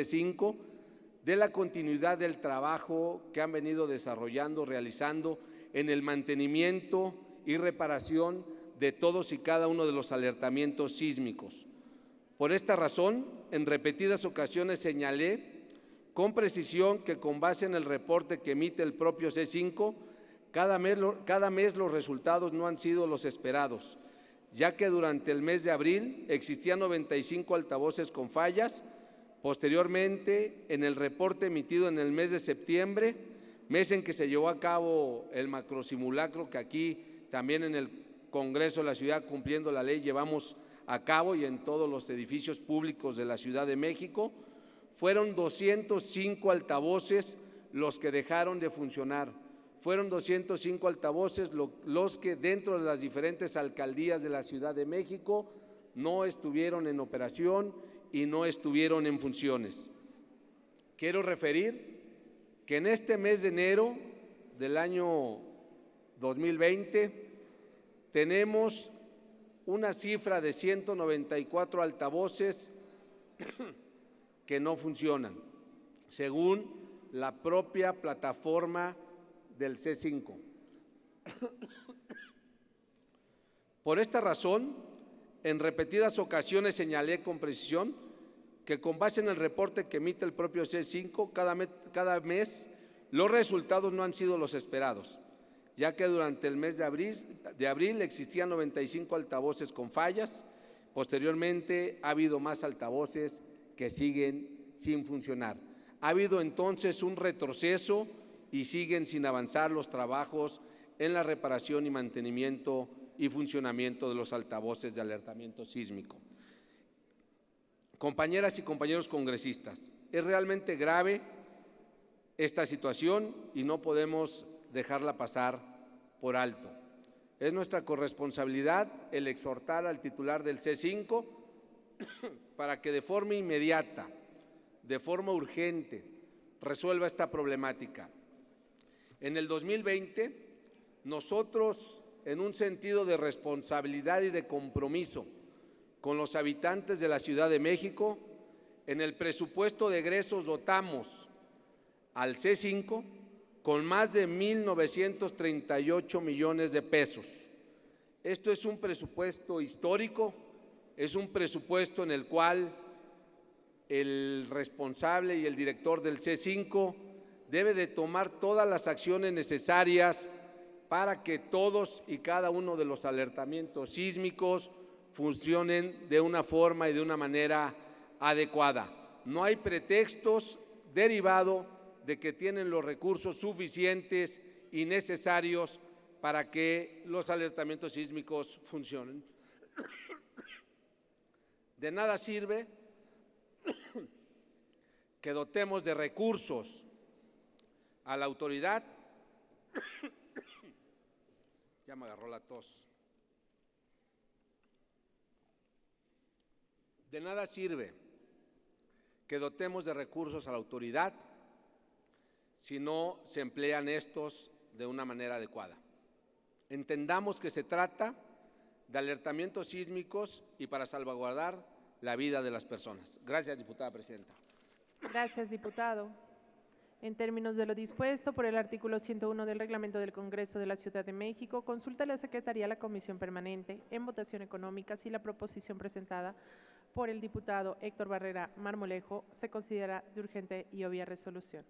C5 de la continuidad del trabajo que han venido desarrollando, realizando en el mantenimiento y reparación de todos y cada uno de los alertamientos sísmicos. Por esta razón, en repetidas ocasiones señalé con precisión que con base en el reporte que emite el propio C5, cada mes los resultados no han sido los esperados, ya que durante el mes de abril existían 95 altavoces con fallas. Posteriormente, en el reporte emitido en el mes de septiembre, mes en que se llevó a cabo el macrosimulacro que aquí también en el Congreso de la Ciudad, cumpliendo la ley, llevamos a cabo y en todos los edificios públicos de la Ciudad de México, fueron 205 altavoces los que dejaron de funcionar. Fueron 205 altavoces los que dentro de las diferentes alcaldías de la Ciudad de México no estuvieron en operación y no estuvieron en funciones. Quiero referir que en este mes de enero del año 2020 tenemos una cifra de 194 altavoces que no funcionan, según la propia plataforma del C5. Por esta razón, en repetidas ocasiones señalé con precisión que con base en el reporte que emite el propio C5, cada mes los resultados no han sido los esperados, ya que durante el mes de abril existían 95 altavoces con fallas. Posteriormente ha habido más altavoces que siguen sin funcionar. Ha habido entonces un retroceso y siguen sin avanzar los trabajos en la reparación y mantenimiento y funcionamiento de los altavoces de alertamiento sísmico. Compañeras y compañeros congresistas, es realmente grave esta situación y no podemos dejarla pasar por alto. Es nuestra corresponsabilidad el exhortar al titular del C5 para que de forma inmediata, de forma urgente, resuelva esta problemática. En el 2020, nosotros, en un sentido de responsabilidad y de compromiso con los habitantes de la Ciudad de México, en el presupuesto de egresos dotamos al C5 con más de 1,938 millones de pesos. Esto es un presupuesto histórico, es un presupuesto en el cual el responsable y el director del C5 debe de tomar todas las acciones necesarias para que todos y cada uno de los alertamientos sísmicos funcionen de una forma y de una manera adecuada. No hay pretextos derivados de que tienen los recursos suficientes y necesarios para que los alertamientos sísmicos funcionen. De nada sirve que dotemos de recursos a la autoridad. Ya me agarró la tos. De nada sirve que dotemos de recursos a la autoridad si no se emplean estos de una manera adecuada. Entendamos que se trata de alertamientos sísmicos y para salvaguardar la vida de las personas. Gracias, diputada presidenta. Gracias, diputado. En términos de lo dispuesto por el artículo 101 del Reglamento del Congreso de la Ciudad de México, consulta a la Secretaría a la Comisión Permanente en votación económica si la proposición presentada por el diputado Héctor Barrera Marmolejo se considera de urgente y obvia resolución.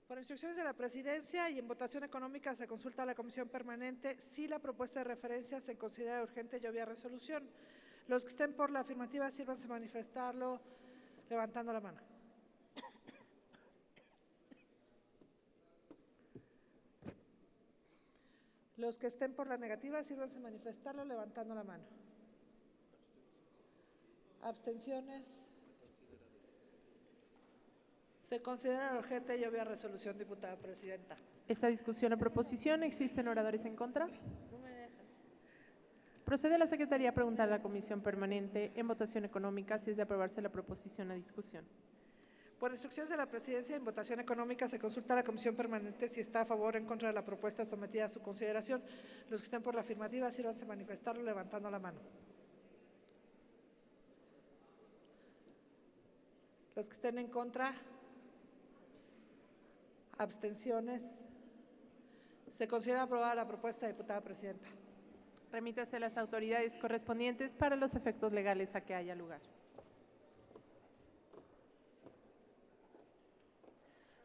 Por instrucciones de la Presidencia y en votación económica se consulta a la Comisión Permanente si la propuesta de referencia se considera urgente y obvia resolución. Los que estén por la afirmativa, sírvanse a manifestarlo levantando la mano. Los que estén por la negativa, sírvanse a manifestarlo levantando la mano. ¿Abstenciones? Se considera urgente y obvia resolución, diputada presidenta. Esta discusión o proposición, ¿existen oradores en contra? No me dejas. Procede la Secretaría a preguntar a la Comisión Permanente en votación económica si es de aprobarse la proposición a discusión. Por instrucciones de la Presidencia, en votación económica se consulta a la Comisión Permanente si está a favor o en contra de la propuesta sometida a su consideración. Los que estén por la afirmativa, sírvanse a manifestarlo levantando la mano. Los que estén en contra, abstenciones. Se considera aprobada la propuesta, diputada presidenta. Remítase a las autoridades correspondientes para los efectos legales a que haya lugar.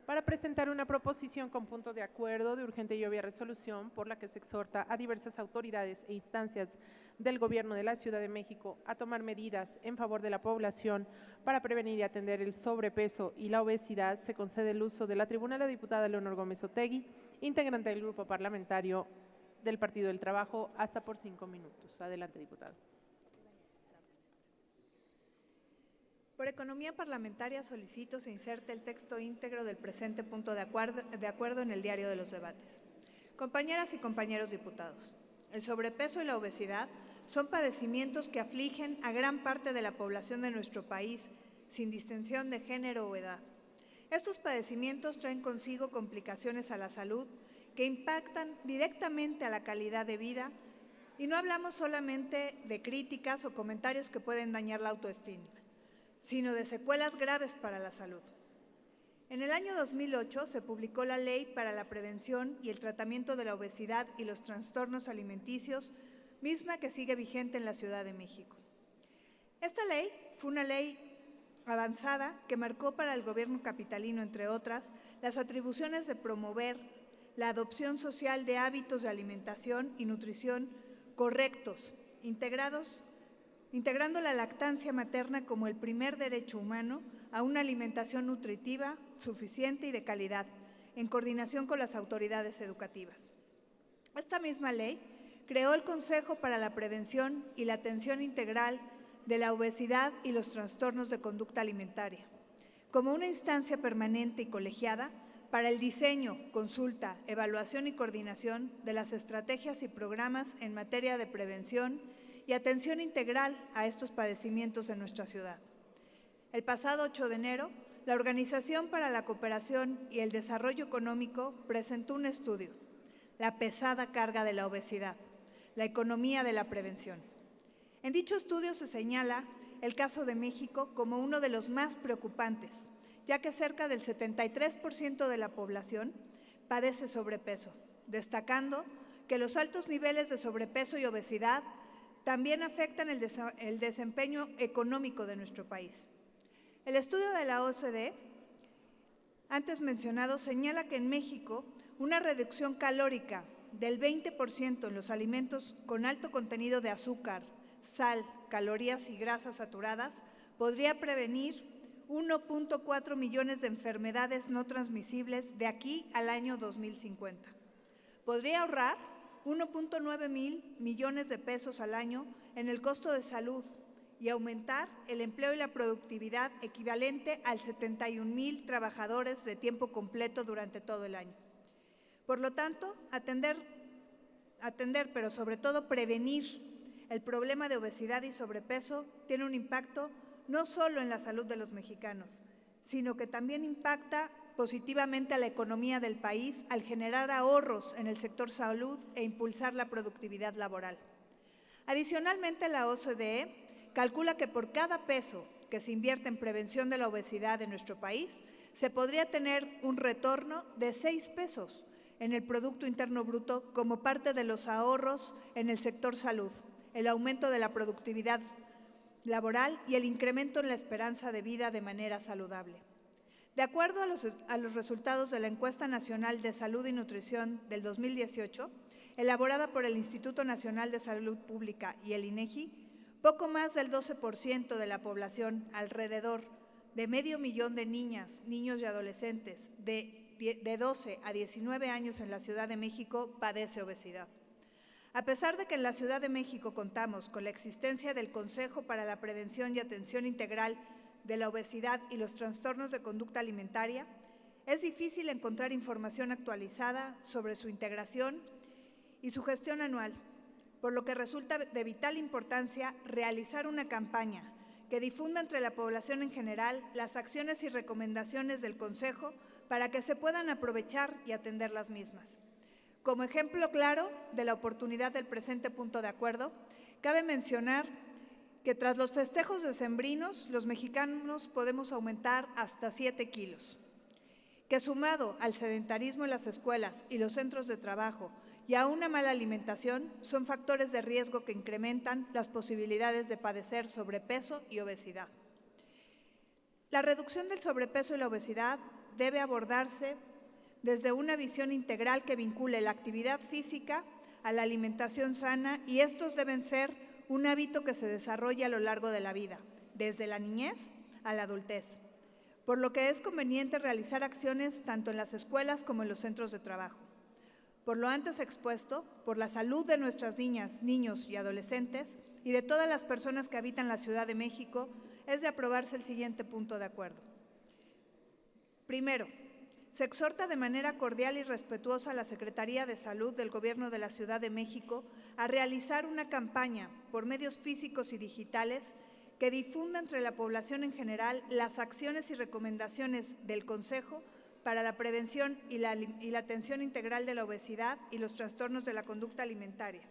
Para presentar una proposición con punto de acuerdo de urgente y obvia resolución por la que se exhorta a diversas autoridades e instancias del Gobierno de la Ciudad de México a tomar medidas en favor de la población para prevenir y atender el sobrepeso y la obesidad, se concede el uso de la tribuna a la diputada Leonor Gómez Otegui, integrante del Grupo Parlamentario del Partido del Trabajo, hasta por 5 minutos. Adelante, diputada. Por economía parlamentaria solicito se inserte el texto íntegro del presente punto de acuerdo en el diario de los debates. Compañeras y compañeros diputados, el sobrepeso y la obesidad son padecimientos que afligen a gran parte de la población de nuestro país, sin distinción de género o edad. Estos padecimientos traen consigo complicaciones a la salud que impactan directamente a la calidad de vida, y no hablamos solamente de críticas o comentarios que pueden dañar la autoestima, sino de secuelas graves para la salud. En el año 2008 se publicó la Ley para la Prevención y el Tratamiento de la Obesidad y los Trastornos Alimenticios, misma que sigue vigente en la Ciudad de México. Esta ley fue una ley avanzada que marcó para el gobierno capitalino, entre otras, las atribuciones de promover la adopción social de hábitos de alimentación y nutrición correctos, integrando la lactancia materna como el primer derecho humano a una alimentación nutritiva, suficiente y de calidad, en coordinación con las autoridades educativas. Esta misma ley creó el Consejo para la Prevención y la Atención Integral de la Obesidad y los Trastornos de Conducta Alimentaria, como una instancia permanente y colegiada para el diseño, consulta, evaluación y coordinación de las estrategias y programas en materia de prevención y atención integral a estos padecimientos en nuestra ciudad. El pasado 8 de enero, la Organización para la Cooperación y el Desarrollo Económico presentó un estudio, La pesada carga de la obesidad, la economía de la prevención. En dicho estudio se señala el caso de México como uno de los más preocupantes, ya que cerca del 73% de la población padece sobrepeso, destacando que los altos niveles de sobrepeso y obesidad también afectan el desempeño económico de nuestro país. El estudio de la OCDE, antes mencionado, señala que en México una reducción calórica del 20% en los alimentos con alto contenido de azúcar, sal, calorías y grasas saturadas podría prevenir 1.4 millones de enfermedades no transmisibles de aquí al año 2050. Podría ahorrar 1.9 mil millones de pesos al año en el costo de salud y aumentar el empleo y la productividad equivalente al 71,000 trabajadores de tiempo completo durante todo el año. Por lo tanto, atender, pero sobre todo prevenir el problema de obesidad y sobrepeso tiene un impacto no solo en la salud de los mexicanos, sino que también impacta positivamente a la economía del país al generar ahorros en el sector salud e impulsar la productividad laboral. Adicionalmente, la OCDE calcula que por cada peso que se invierte en prevención de la obesidad en nuestro país, se podría tener un retorno de 6 pesos en el Producto Interno Bruto como parte de los ahorros en el sector salud, el aumento de la productividad laboral y el incremento en la esperanza de vida de manera saludable. De acuerdo a los resultados de la Encuesta Nacional de Salud y Nutrición del 2018, elaborada por el Instituto Nacional de Salud Pública y el INEGI, poco más del 12% de la población, alrededor de 500,000 de niñas, niños y adolescentes de 12 a 19 años en la Ciudad de México padece obesidad. A pesar de que en la Ciudad de México contamos con la existencia del Consejo para la Prevención y Atención Integral de la Obesidad y los Trastornos de Conducta Alimentaria, es difícil encontrar información actualizada sobre su integración y su gestión anual. por lo que resulta de vital importancia realizar una campaña que difunda entre la población en general las acciones y recomendaciones del Consejo para que se puedan aprovechar y atender las mismas. Como ejemplo claro de la oportunidad del presente punto de acuerdo, cabe mencionar que tras los festejos decembrinos, los mexicanos podemos aumentar hasta 7 kilos, que sumado al sedentarismo en las escuelas y los centros de trabajo y a una mala alimentación, son factores de riesgo que incrementan las posibilidades de padecer sobrepeso y obesidad. La reducción del sobrepeso y la obesidad debe abordarse desde una visión integral que vincule la actividad física a la alimentación sana, y estos deben ser un hábito que se desarrolla a lo largo de la vida, desde la niñez a la adultez, por lo que es conveniente realizar acciones tanto en las escuelas como en los centros de trabajo. Por lo antes expuesto, por la salud de nuestras niñas, niños y adolescentes y de todas las personas que habitan la Ciudad de México, es de aprobarse el siguiente punto de acuerdo. Primero, se exhorta de manera cordial y respetuosa a la Secretaría de Salud del Gobierno de la Ciudad de México a realizar una campaña por medios físicos y digitales que difunda entre la población en general las acciones y recomendaciones del Consejo para la prevención y la atención integral de la obesidad y los trastornos de la conducta alimentaria.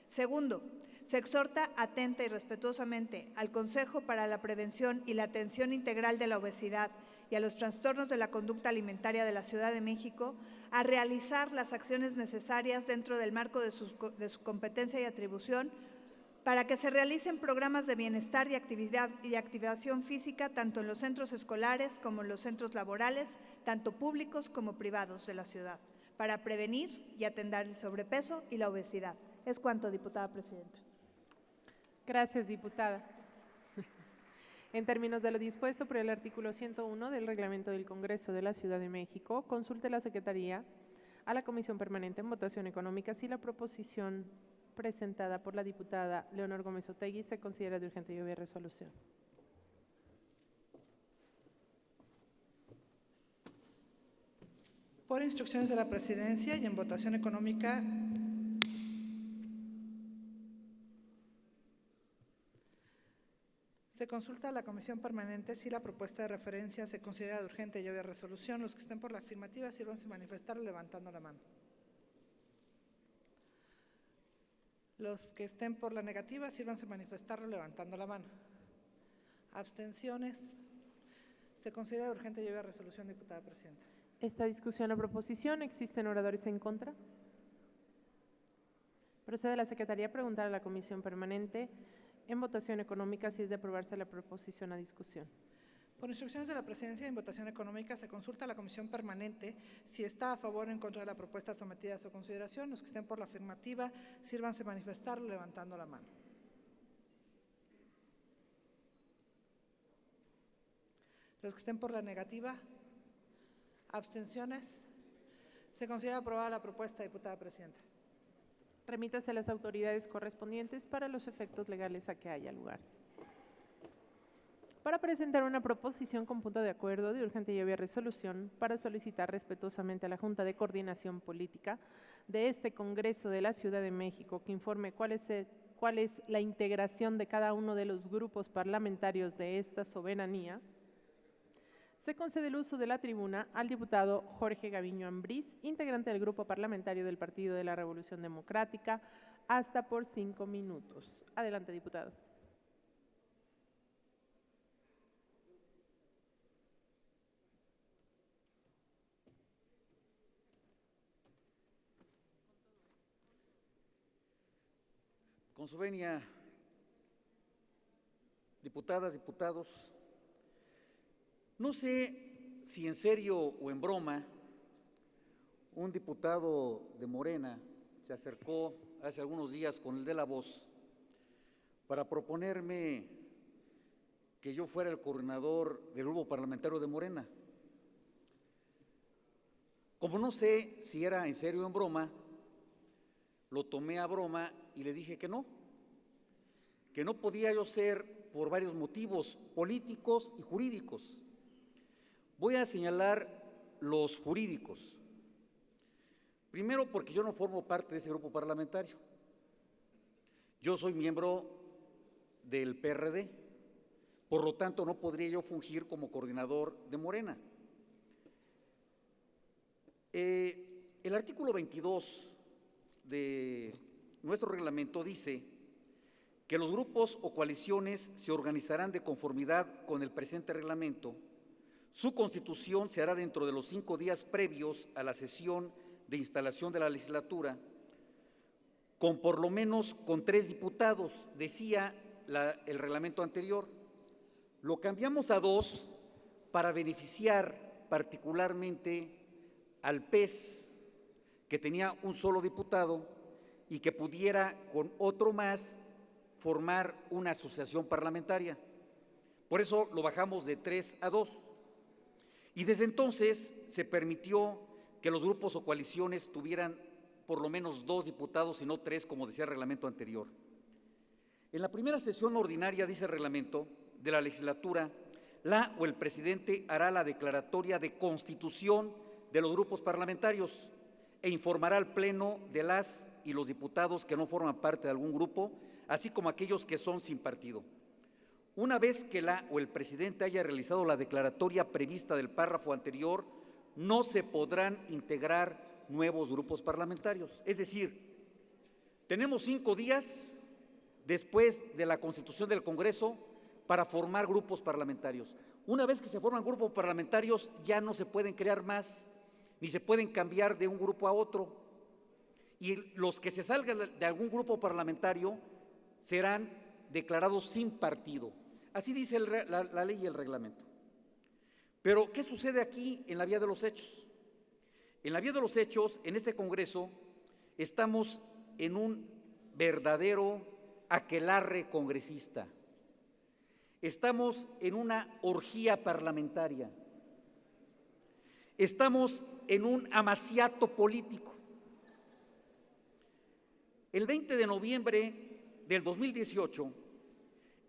Segundo, se exhorta atenta y respetuosamente al Consejo para la Prevención y la Atención Integral de la Obesidad y a los trastornos de la conducta alimentaria de la Ciudad de México a realizar las acciones necesarias dentro del marco de su competencia y atribución para que se realicen programas de bienestar y activación física tanto en los centros escolares como en los centros laborales, tanto públicos como privados de la ciudad, para prevenir y atender el sobrepeso y la obesidad. Es cuanto, diputada presidenta. Gracias, diputada. En términos de lo dispuesto por el artículo 101 del Reglamento del Congreso de la Ciudad de México, consulte la Secretaría a la Comisión Permanente en Votación Económica si la proposición presentada por la diputada Leonor Gómez Otegui se considera de urgente y obvia resolución. Por instrucciones de la Presidencia y en votación económica, se consulta a la Comisión Permanente si la propuesta de referencia se considera de urgente y obvia resolución. Los que estén por la afirmativa, sírvanse manifestarlo levantando la mano. Los que estén por la negativa, sírvanse manifestarlo levantando la mano. Abstenciones. Se considera urgente y obvia resolución, diputada presidenta. Esta discusión o proposición, ¿existen oradores en contra? Procede la Secretaría a preguntar a la Comisión Permanente en votación económica si es de aprobarse la proposición a discusión. Por instrucciones de la Presidencia en votación económica, se consulta a la Comisión Permanente si está a favor o en contra de la propuesta sometida a su consideración. Los que estén por la afirmativa, sírvanse manifestarlo levantando la mano. Los que estén por la negativa, abstenciones. Se considera aprobada la propuesta, diputada presidenta. Remítase a las autoridades correspondientes para los efectos legales a que haya lugar. Para presentar una proposición con punto de acuerdo de urgente y obvia resolución para solicitar respetuosamente a la Junta de Coordinación Política de este Congreso de la Ciudad de México que informe cuál es la integración de cada uno de los grupos parlamentarios de esta soberanía, se concede el uso de la tribuna al diputado Jorge Gaviño Ambriz, integrante del Grupo Parlamentario del Partido de la Revolución Democrática, hasta por 5 minutos. Adelante, diputado. Con su venia, diputadas, diputados, no sé si en serio o en broma, un diputado de Morena se acercó hace algunos días con el de la voz para proponerme que yo fuera el coordinador del grupo parlamentario de Morena. Como no sé si era en serio o en broma, lo tomé a broma y le dije que no podía yo ser por varios motivos políticos y jurídicos. Voy a señalar los jurídicos. Primero, porque yo no formo parte de ese grupo parlamentario. Yo soy miembro del PRD, por lo tanto no podría yo fungir como coordinador de Morena. El artículo 22 de nuestro reglamento dice que los grupos o coaliciones se organizarán de conformidad con el presente reglamento. Su constitución se hará dentro de los 5 días previos a la sesión de instalación de la legislatura, con por lo menos con 3 diputados, decía el reglamento anterior. Lo cambiamos a 2 para beneficiar particularmente al PES, que tenía un solo diputado y que pudiera con otro más formar una asociación parlamentaria. Por eso lo bajamos de 3 a 2. Y desde entonces se permitió que los grupos o coaliciones tuvieran por lo menos 2 diputados y no 3, como decía el reglamento anterior. En la primera sesión ordinaria, dice el reglamento, de la legislatura, la o el presidente hará la declaratoria de constitución de los grupos parlamentarios e informará al Pleno de las y los diputados que no forman parte de algún grupo, así como aquellos que son sin partido. Una vez que la o el presidente haya realizado la declaratoria prevista del párrafo anterior, no se podrán integrar nuevos grupos parlamentarios. Es decir, tenemos 5 días después de la constitución del Congreso para formar grupos parlamentarios. Una vez que se forman grupos parlamentarios, ya no se pueden crear más, ni se pueden cambiar de un grupo a otro. Y los que se salgan de algún grupo parlamentario serán declarados sin partido. Así dice la ley y el reglamento. Pero, ¿qué sucede aquí en la vía de los hechos? En la vía de los hechos, en este Congreso, estamos en un verdadero aquelarre congresista. Estamos en una orgía parlamentaria. Estamos en un amaciato político. El 20 de noviembre del 2018,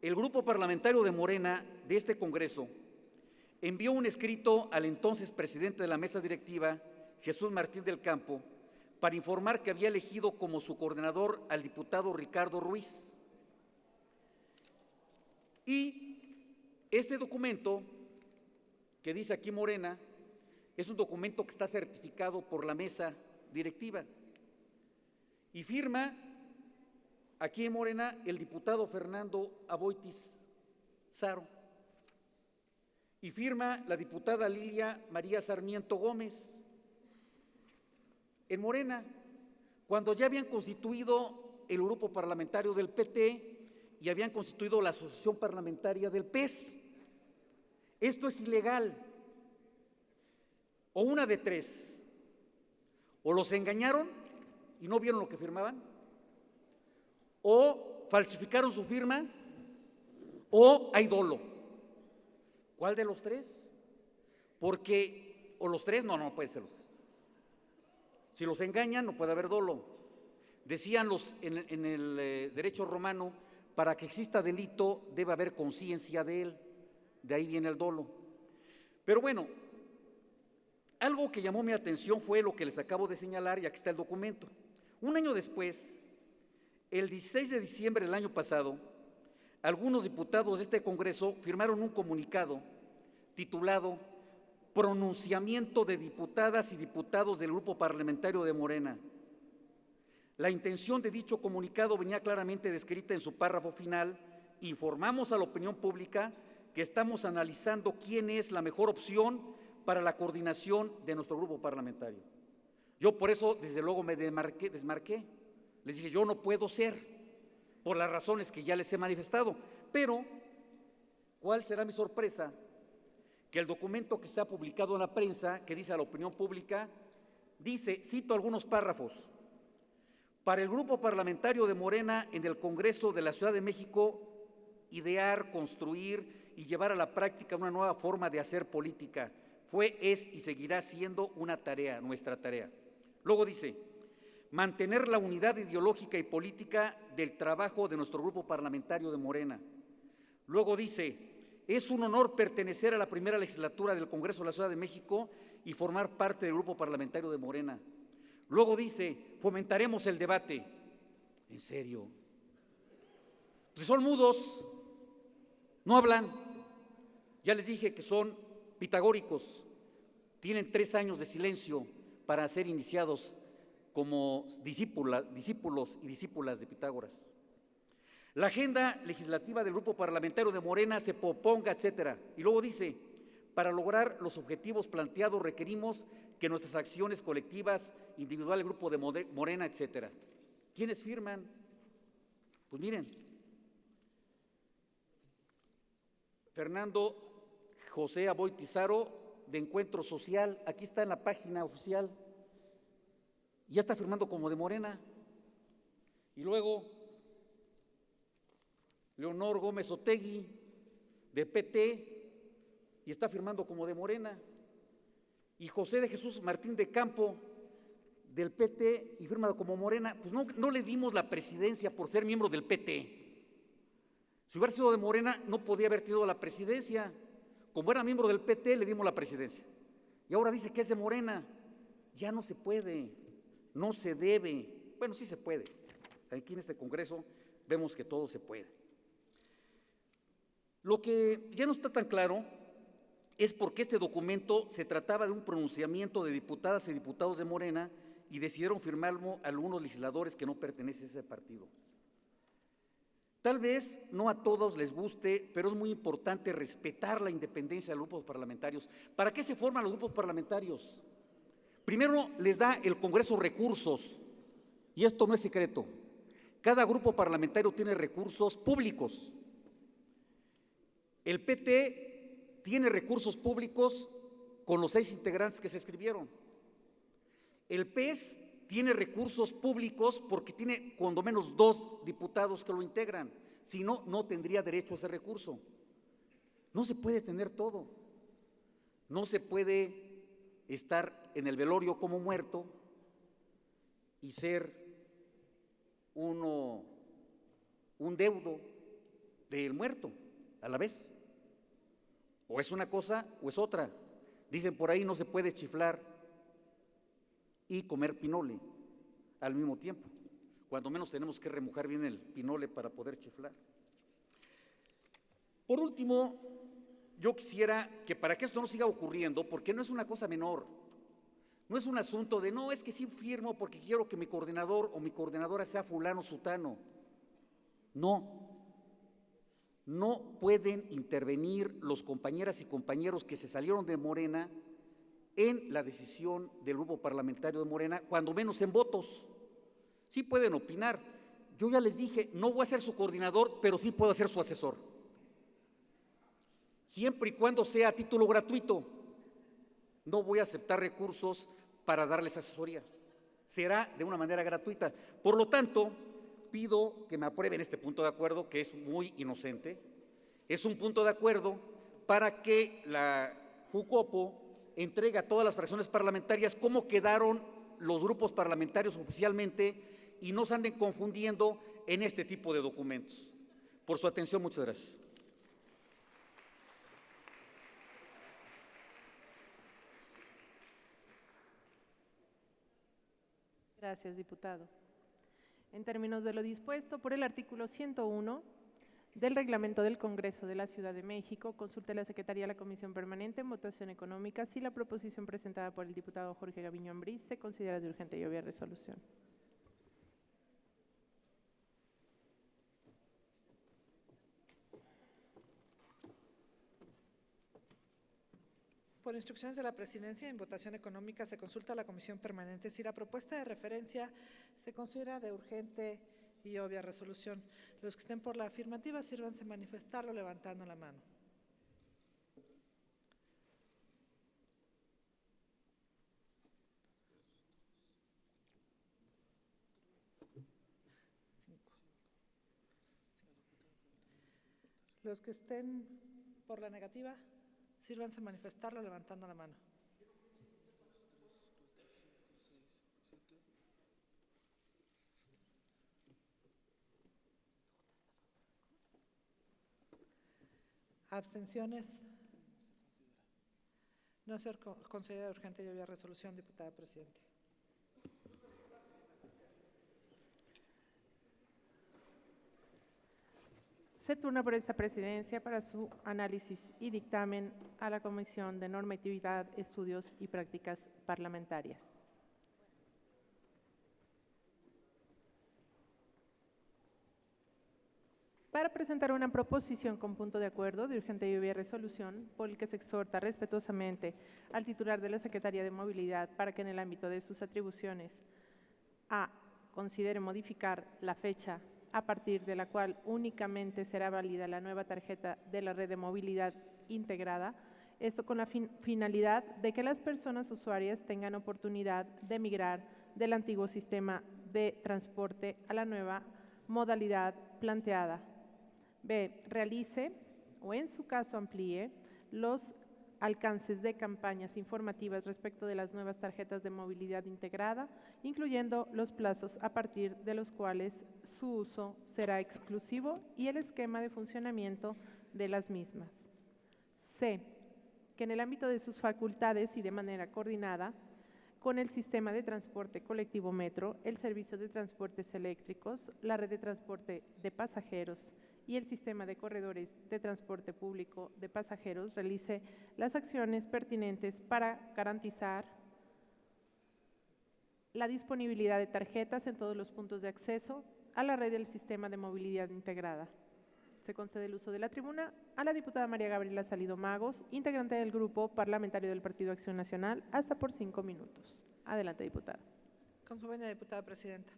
el grupo parlamentario de Morena de este Congreso envió un escrito al entonces presidente de la mesa directiva, Jesús Martín del Campo, para informar que había elegido como su coordinador al diputado Ricardo Ruiz. Y este documento que dice aquí Morena es un documento que está certificado por la mesa directiva y firma aquí en Morena el diputado Fernando Aboitiz Saro y firma la diputada Lilia María Sarmiento Gómez. En Morena, cuando ya habían constituido el grupo parlamentario del PT y habían constituido la asociación parlamentaria del PES. Esto es ilegal. O una de 3. O los engañaron y no vieron lo que firmaban, o falsificaron su firma, o hay dolo. ¿Cuál de los 3? Porque, o los 3, no puede ser los 3. Si los engañan, no puede haber dolo. Decían en el derecho romano, para que exista delito debe haber conciencia de él. De ahí viene el dolo. Pero bueno, algo que llamó mi atención fue lo que les acabo de señalar, y aquí está el documento. Un año después, el 16 de diciembre del año pasado, algunos diputados de este Congreso firmaron un comunicado titulado Pronunciamiento de diputadas y diputados del Grupo Parlamentario de Morena. La intención de dicho comunicado venía claramente descrita en su párrafo final. Informamos a la opinión pública que estamos analizando quién es la mejor opción para la coordinación de nuestro grupo parlamentario. Yo por eso, desde luego, me desmarqué. Les dije, yo no puedo ser, por las razones que ya les he manifestado. Pero, ¿cuál será mi sorpresa? Que el documento que se ha publicado en la prensa, que dice a la opinión pública, dice, cito algunos párrafos: para el grupo parlamentario de Morena en el Congreso de la Ciudad de México, idear, construir y llevar a la práctica una nueva forma de hacer política. Fue, es y seguirá siendo una tarea, nuestra tarea. Luego dice, mantener la unidad ideológica y política del trabajo de nuestro grupo parlamentario de Morena. Luego dice, es un honor pertenecer a la primera legislatura del Congreso de la Ciudad de México y formar parte del grupo parlamentario de Morena. Luego dice, fomentaremos el debate. ¿En serio? Pues son mudos, no hablan. Ya les dije que son pitagóricos, tienen 3 años de silencio para ser iniciados como discípulos y discípulas de Pitágoras. La agenda legislativa del grupo parlamentario de Morena se proponga, etcétera. Y luego dice, para lograr los objetivos planteados requerimos que nuestras acciones colectivas, individual, el grupo de Morena, etcétera. ¿Quiénes firman? Pues miren, Fernando José Aboy Tizaro, de Encuentro Social, aquí está en la página oficial, ya está firmando como de Morena. Y luego, Leonor Gómez Otegui, de PT, y está firmando como de Morena. Y José de Jesús Martín de Campo, del PT, y firmado como Morena. Pues no le dimos la presidencia por ser miembro del PT. Si hubiera sido de Morena, no podía haber tenido la presidencia. Como era miembro del PT, le dimos la presidencia. Y ahora dice que es de Morena. Ya no se puede, no se debe. Bueno, sí se puede. Aquí en este Congreso vemos que todo se puede. Lo que ya no está tan claro es por qué este documento se trataba de un pronunciamiento de diputadas y diputados de Morena y decidieron firmarlo algunos legisladores que no pertenecen a ese partido. Tal vez no a todos les guste, pero es muy importante respetar la independencia de los grupos parlamentarios. ¿Para qué se forman los grupos parlamentarios? Primero, les da el Congreso recursos, y esto no es secreto. Cada grupo parlamentario tiene recursos públicos. El PT tiene recursos públicos con los 6 integrantes que se escribieron. El PES tiene recursos públicos porque tiene cuando menos 2 diputados que lo integran. Si no, no tendría derecho a ese recurso. No se puede tener todo. No se puede estar en el velorio como muerto y ser un deudo del muerto a la vez. O es una cosa o es otra. Dicen por ahí, no se puede chiflar y comer pinole al mismo tiempo. Cuando menos tenemos que remojar bien el pinole para poder chiflar. Por último, yo quisiera que para que esto no siga ocurriendo, porque no es una cosa menor, no es un asunto de, no, es que sí firmo porque quiero que mi coordinador o mi coordinadora sea fulano sutano. No pueden intervenir los compañeras y compañeros que se salieron de Morena en la decisión del grupo parlamentario de Morena, cuando menos en votos. Sí pueden opinar. Yo ya les dije, no voy a ser su coordinador, pero sí puedo ser su asesor. Siempre y cuando sea a título gratuito. No voy a aceptar recursos para darles asesoría. Será de una manera gratuita. Por lo tanto, pido que me aprueben este punto de acuerdo, que es muy inocente. Es un punto de acuerdo para que la JUCOPO entregue a todas las fracciones parlamentarias cómo quedaron los grupos parlamentarios oficialmente y no se anden confundiendo en este tipo de documentos. Por su atención, muchas gracias. Gracias, diputado. En términos de lo dispuesto por el artículo 101 del Reglamento del Congreso de la Ciudad de México, consulte la Secretaría de la Comisión Permanente en votación económica si la proposición presentada por el diputado Jorge Gaviño Ambriz se considera de urgente y obvia resolución. Por instrucciones de la Presidencia, en votación económica se consulta a la Comisión Permanente si la propuesta de referencia se considera de urgente y obvia resolución. Los que estén por la afirmativa, sírvanse manifestarlo levantando la mano. Los que estén por la negativa, sírvanse manifestarlo levantando la mano. ¿Abstenciones? No se considera urgente y obvia resolución, diputada presidente. Se turna por esta presidencia para su análisis y dictamen a la Comisión de Normatividad, Estudios y Prácticas Parlamentarias. Para presentar una proposición con punto de acuerdo de urgente lluvia y resolución, por el que se exhorta respetuosamente al titular de la Secretaría de Movilidad para que en el ámbito de sus atribuciones a. Considere modificar la fecha a partir de la cual únicamente será válida la nueva tarjeta de la red de movilidad integrada, esto con la finalidad de que las personas usuarias tengan oportunidad de migrar del antiguo sistema de transporte a la nueva modalidad planteada. B. Realice o en su caso amplíe los alcances de campañas informativas respecto de las nuevas tarjetas de movilidad integrada, incluyendo los plazos a partir de los cuales su uso será exclusivo y el esquema de funcionamiento de las mismas. C. Que en el ámbito de sus facultades y de manera coordinada con el sistema de transporte colectivo Metro, el servicio de transportes eléctricos, la red de transporte de pasajeros y el sistema de corredores de transporte público de pasajeros realice las acciones pertinentes para garantizar la disponibilidad de tarjetas en todos los puntos de acceso a la red del sistema de movilidad integrada. Se concede el uso de la tribuna a la diputada María Gabriela Salido Magos, integrante del Grupo Parlamentario del Partido Acción Nacional, hasta por 5 minutos. Adelante, diputada. Con su venia, diputada presidenta.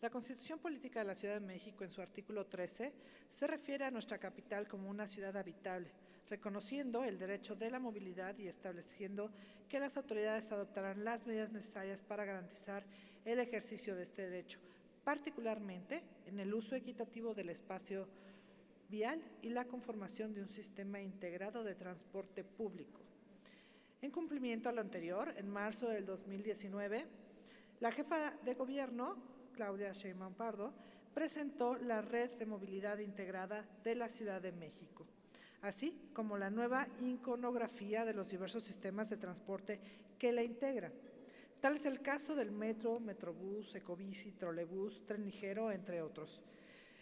La Constitución Política de la Ciudad de México, en su artículo 13, se refiere a nuestra capital como una ciudad habitable, reconociendo el derecho de la movilidad y estableciendo que las autoridades adoptarán las medidas necesarias para garantizar el ejercicio de este derecho, particularmente en el uso equitativo del espacio vial y la conformación de un sistema integrado de transporte público. En cumplimiento a lo anterior, en marzo del 2019, la jefa de gobierno, Claudia Sheinbaum Pardo, presentó la Red de Movilidad Integrada de la Ciudad de México, así como la nueva iconografía de los diversos sistemas de transporte que la integran. Tal es el caso del metro, metrobús, ecobici, trolebús, tren ligero, entre otros.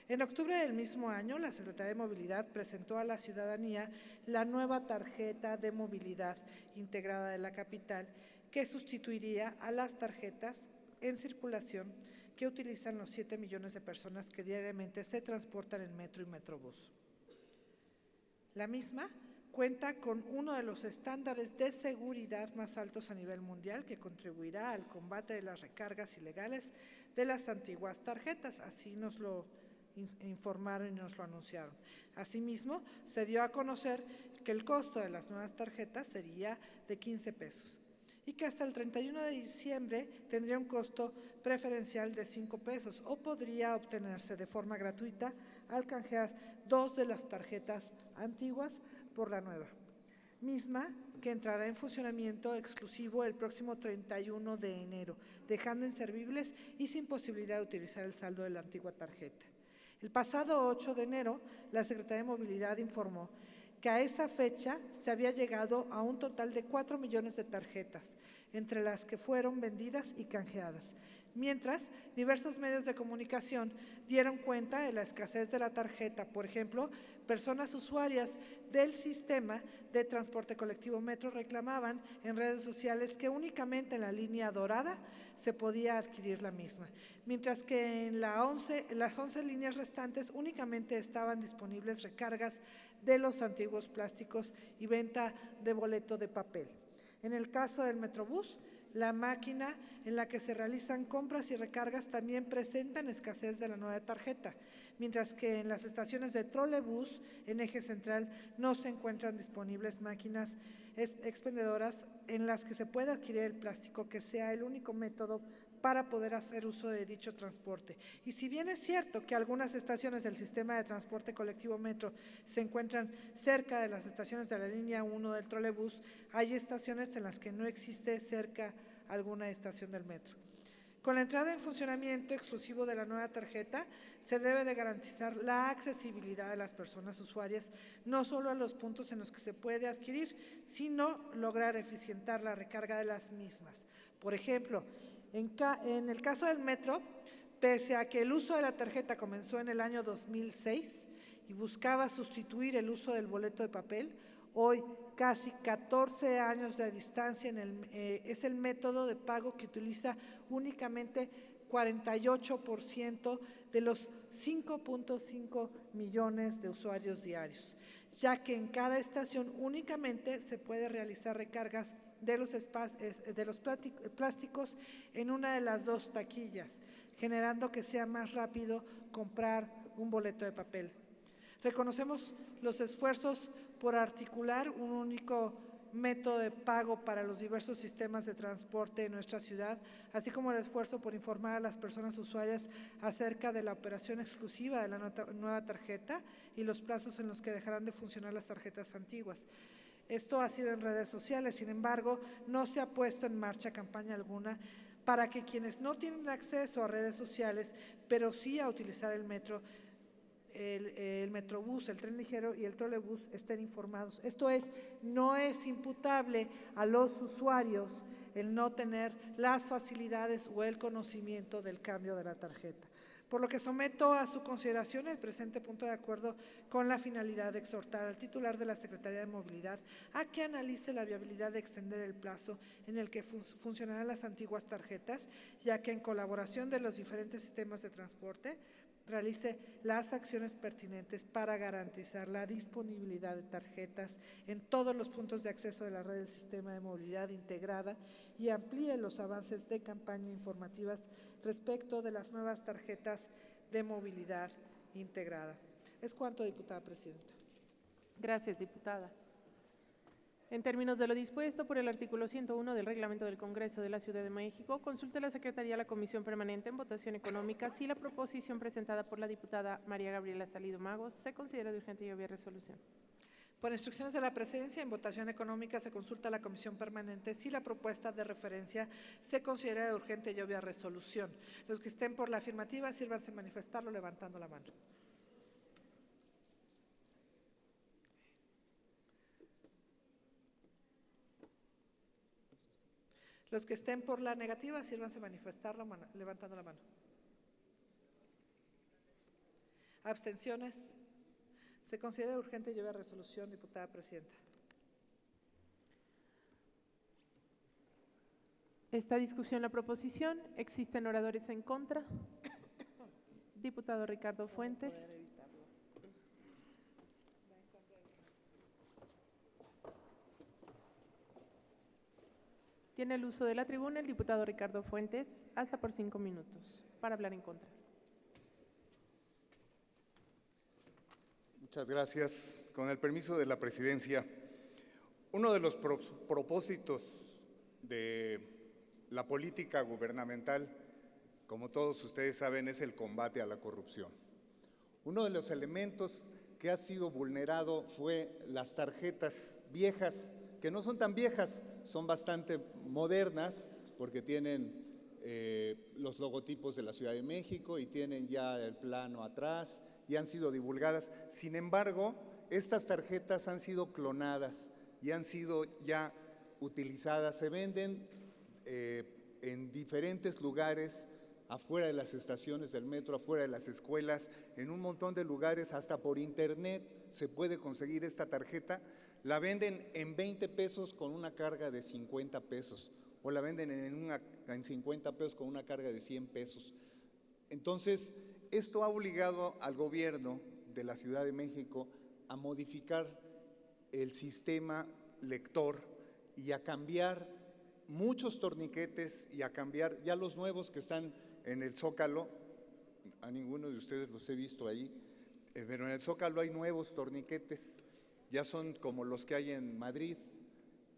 En octubre del mismo año, la Secretaría de Movilidad presentó a la ciudadanía la nueva tarjeta de movilidad integrada de la capital, que sustituiría a las tarjetas en circulación que utilizan los 7 millones de personas que diariamente se transportan en metro y metrobús. La misma cuenta con uno de los estándares de seguridad más altos a nivel mundial que contribuirá al combate de las recargas ilegales de las antiguas tarjetas, así nos lo informaron y nos lo anunciaron. Asimismo, se dio a conocer que el costo de las nuevas tarjetas sería de 15 pesos y que hasta el 31 de diciembre tendría un costo preferencial de 5 pesos o podría obtenerse de forma gratuita al canjear 2 de las tarjetas antiguas por la nueva, misma que entrará en funcionamiento exclusivo el próximo 31 de enero, dejando inservibles y sin posibilidad de utilizar el saldo de la antigua tarjeta. El pasado 8 de enero, la Secretaría de Movilidad informó que a esa fecha se había llegado a un total de 4 millones de tarjetas, entre las que fueron vendidas y canjeadas, mientras diversos medios de comunicación dieron cuenta de la escasez de la tarjeta. Por ejemplo, personas usuarias del sistema de transporte colectivo Metro reclamaban en redes sociales que únicamente en la línea dorada se podía adquirir la misma, mientras que en las 11 líneas restantes únicamente estaban disponibles recargas de los antiguos plásticos y venta de boleto de papel. En el caso del Metrobús, la máquina en la que se realizan compras y recargas también presentan escasez de la nueva tarjeta, mientras que en las estaciones de trolebús en eje central no se encuentran disponibles máquinas expendedoras en las que se pueda adquirir el plástico, que sea el único método para poder hacer uso de dicho transporte. Y si bien es cierto que algunas estaciones del sistema de transporte colectivo Metro se encuentran cerca de las estaciones de la línea 1 del trolebús, hay estaciones en las que no existe cerca alguna estación del metro. Con la entrada en funcionamiento exclusivo de la nueva tarjeta, se debe de garantizar la accesibilidad de las personas usuarias, no solo a los puntos en los que se puede adquirir, sino lograr eficientar la recarga de las mismas. Por ejemplo, en el caso del metro, pese a que el uso de la tarjeta comenzó en el año 2006 y buscaba sustituir el uso del boleto de papel, hoy, casi 14 años de distancia, es el método de pago que utiliza únicamente 48% de los 5.5 millones de usuarios diarios, ya que en cada estación únicamente se puede realizar recargas de los plásticos en una de las dos taquillas, generando que sea más rápido comprar un boleto de papel. Reconocemos los esfuerzos por articular un único método de pago para los diversos sistemas de transporte en nuestra ciudad, así como el esfuerzo por informar a las personas usuarias acerca de la operación exclusiva de la nueva tarjeta y los plazos en los que dejarán de funcionar las tarjetas antiguas. Esto ha sido en redes sociales, sin embargo, no se ha puesto en marcha campaña alguna para que quienes no tienen acceso a redes sociales, pero sí a utilizar el metro, el metrobús, el tren ligero y el trolebús estén informados. Esto es, no es imputable a los usuarios el no tener las facilidades o el conocimiento del cambio de la tarjeta. Por lo que someto a su consideración el presente punto de acuerdo con la finalidad de exhortar al titular de la Secretaría de Movilidad a que analice la viabilidad de extender el plazo en el que funcionarán las antiguas tarjetas, ya que en colaboración de los diferentes sistemas de transporte realice las acciones pertinentes para garantizar la disponibilidad de tarjetas en todos los puntos de acceso de la red del sistema de movilidad integrada y amplíe los avances de campaña informativas respecto de las nuevas tarjetas de movilidad integrada. Es cuanto, diputada presidenta. Gracias, diputada. En términos de lo dispuesto por el artículo 101 del Reglamento del Congreso de la Ciudad de México, consulte la Secretaría a la Comisión Permanente en votación económica si la proposición presentada por la diputada María Gabriela Salido Magos se considera de urgente y obvia resolución. Por instrucciones de la Presidencia, en votación económica se consulta a la Comisión Permanente si la propuesta de referencia se considera de urgente y obvia resolución. Los que estén por la afirmativa, sírvanse a manifestarlo levantando la mano. Los que estén por la negativa, sírvanse a manifestarlo levantando la mano. ¿Abstenciones? Se considera urgente y obvia resolución, diputada presidenta. Esta discusión, la proposición, ¿existen oradores en contra? Diputado Ricardo Fuentes. Tiene el uso de la tribuna el diputado Ricardo Fuentes, hasta por 5 minutos, para hablar en contra. Muchas gracias. Con el permiso de la presidencia, uno de los propósitos de la política gubernamental, como todos ustedes saben, es el combate a la corrupción. Uno de los elementos que ha sido vulnerado fue las tarjetas viejas, que no son tan viejas, son bastante modernas, porque tienen los logotipos de la Ciudad de México y tienen ya el plano atrás y han sido divulgadas. Sin embargo, estas tarjetas han sido clonadas y han sido ya utilizadas. Se venden en diferentes lugares, afuera de las estaciones del metro, afuera de las escuelas, en un montón de lugares, hasta por internet se puede conseguir esta tarjeta. La venden en 20 pesos con una carga de 50 pesos o la venden en 50 pesos con una carga de 100 pesos. Entonces, esto ha obligado al gobierno de la Ciudad de México a modificar el sistema lector y a cambiar muchos torniquetes y a cambiar ya los nuevos que están en el Zócalo. A ninguno de ustedes los he visto ahí, pero en el Zócalo hay nuevos torniquetes. Ya son como los que hay en Madrid,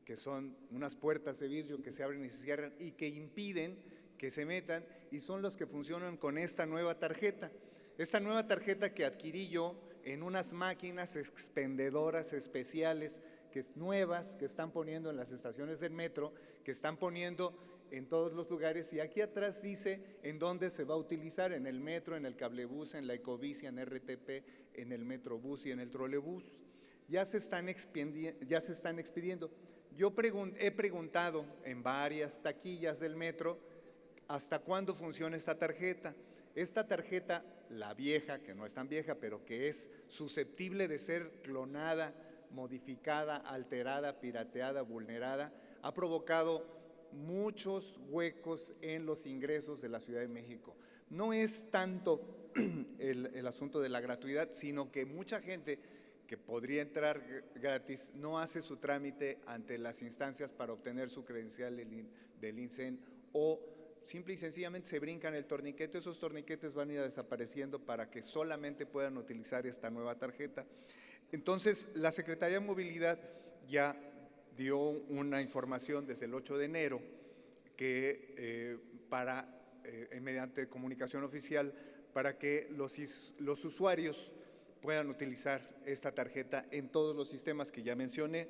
que son unas puertas de vidrio que se abren y se cierran y que impiden que se metan, y son los que funcionan con esta nueva tarjeta. Esta nueva tarjeta que adquirí yo en unas máquinas expendedoras especiales, nuevas, que están poniendo en las estaciones del metro, que están poniendo en todos los lugares, y aquí atrás dice en dónde se va a utilizar: en el metro, en el cablebús, en la ecobici, en RTP, en el metrobús y en el trolebús. Ya se están expidiendo. Yo he preguntado en varias taquillas del metro hasta cuándo funciona esta tarjeta. Esta tarjeta, la vieja, que no es tan vieja, pero que es susceptible de ser clonada, modificada, alterada, pirateada, vulnerada, ha provocado muchos huecos en los ingresos de la Ciudad de México. No es tanto el asunto de la gratuidad, sino que mucha gente que podría entrar gratis no hace su trámite ante las instancias para obtener su credencial del INSEN o simple y sencillamente se brincan el torniquete. Esos torniquetes van a ir desapareciendo para que solamente puedan utilizar esta nueva tarjeta. Entonces, la Secretaría de Movilidad ya dio una información desde el 8 de enero que mediante comunicación oficial para que los usuarios puedan utilizar esta tarjeta en todos los sistemas que ya mencioné.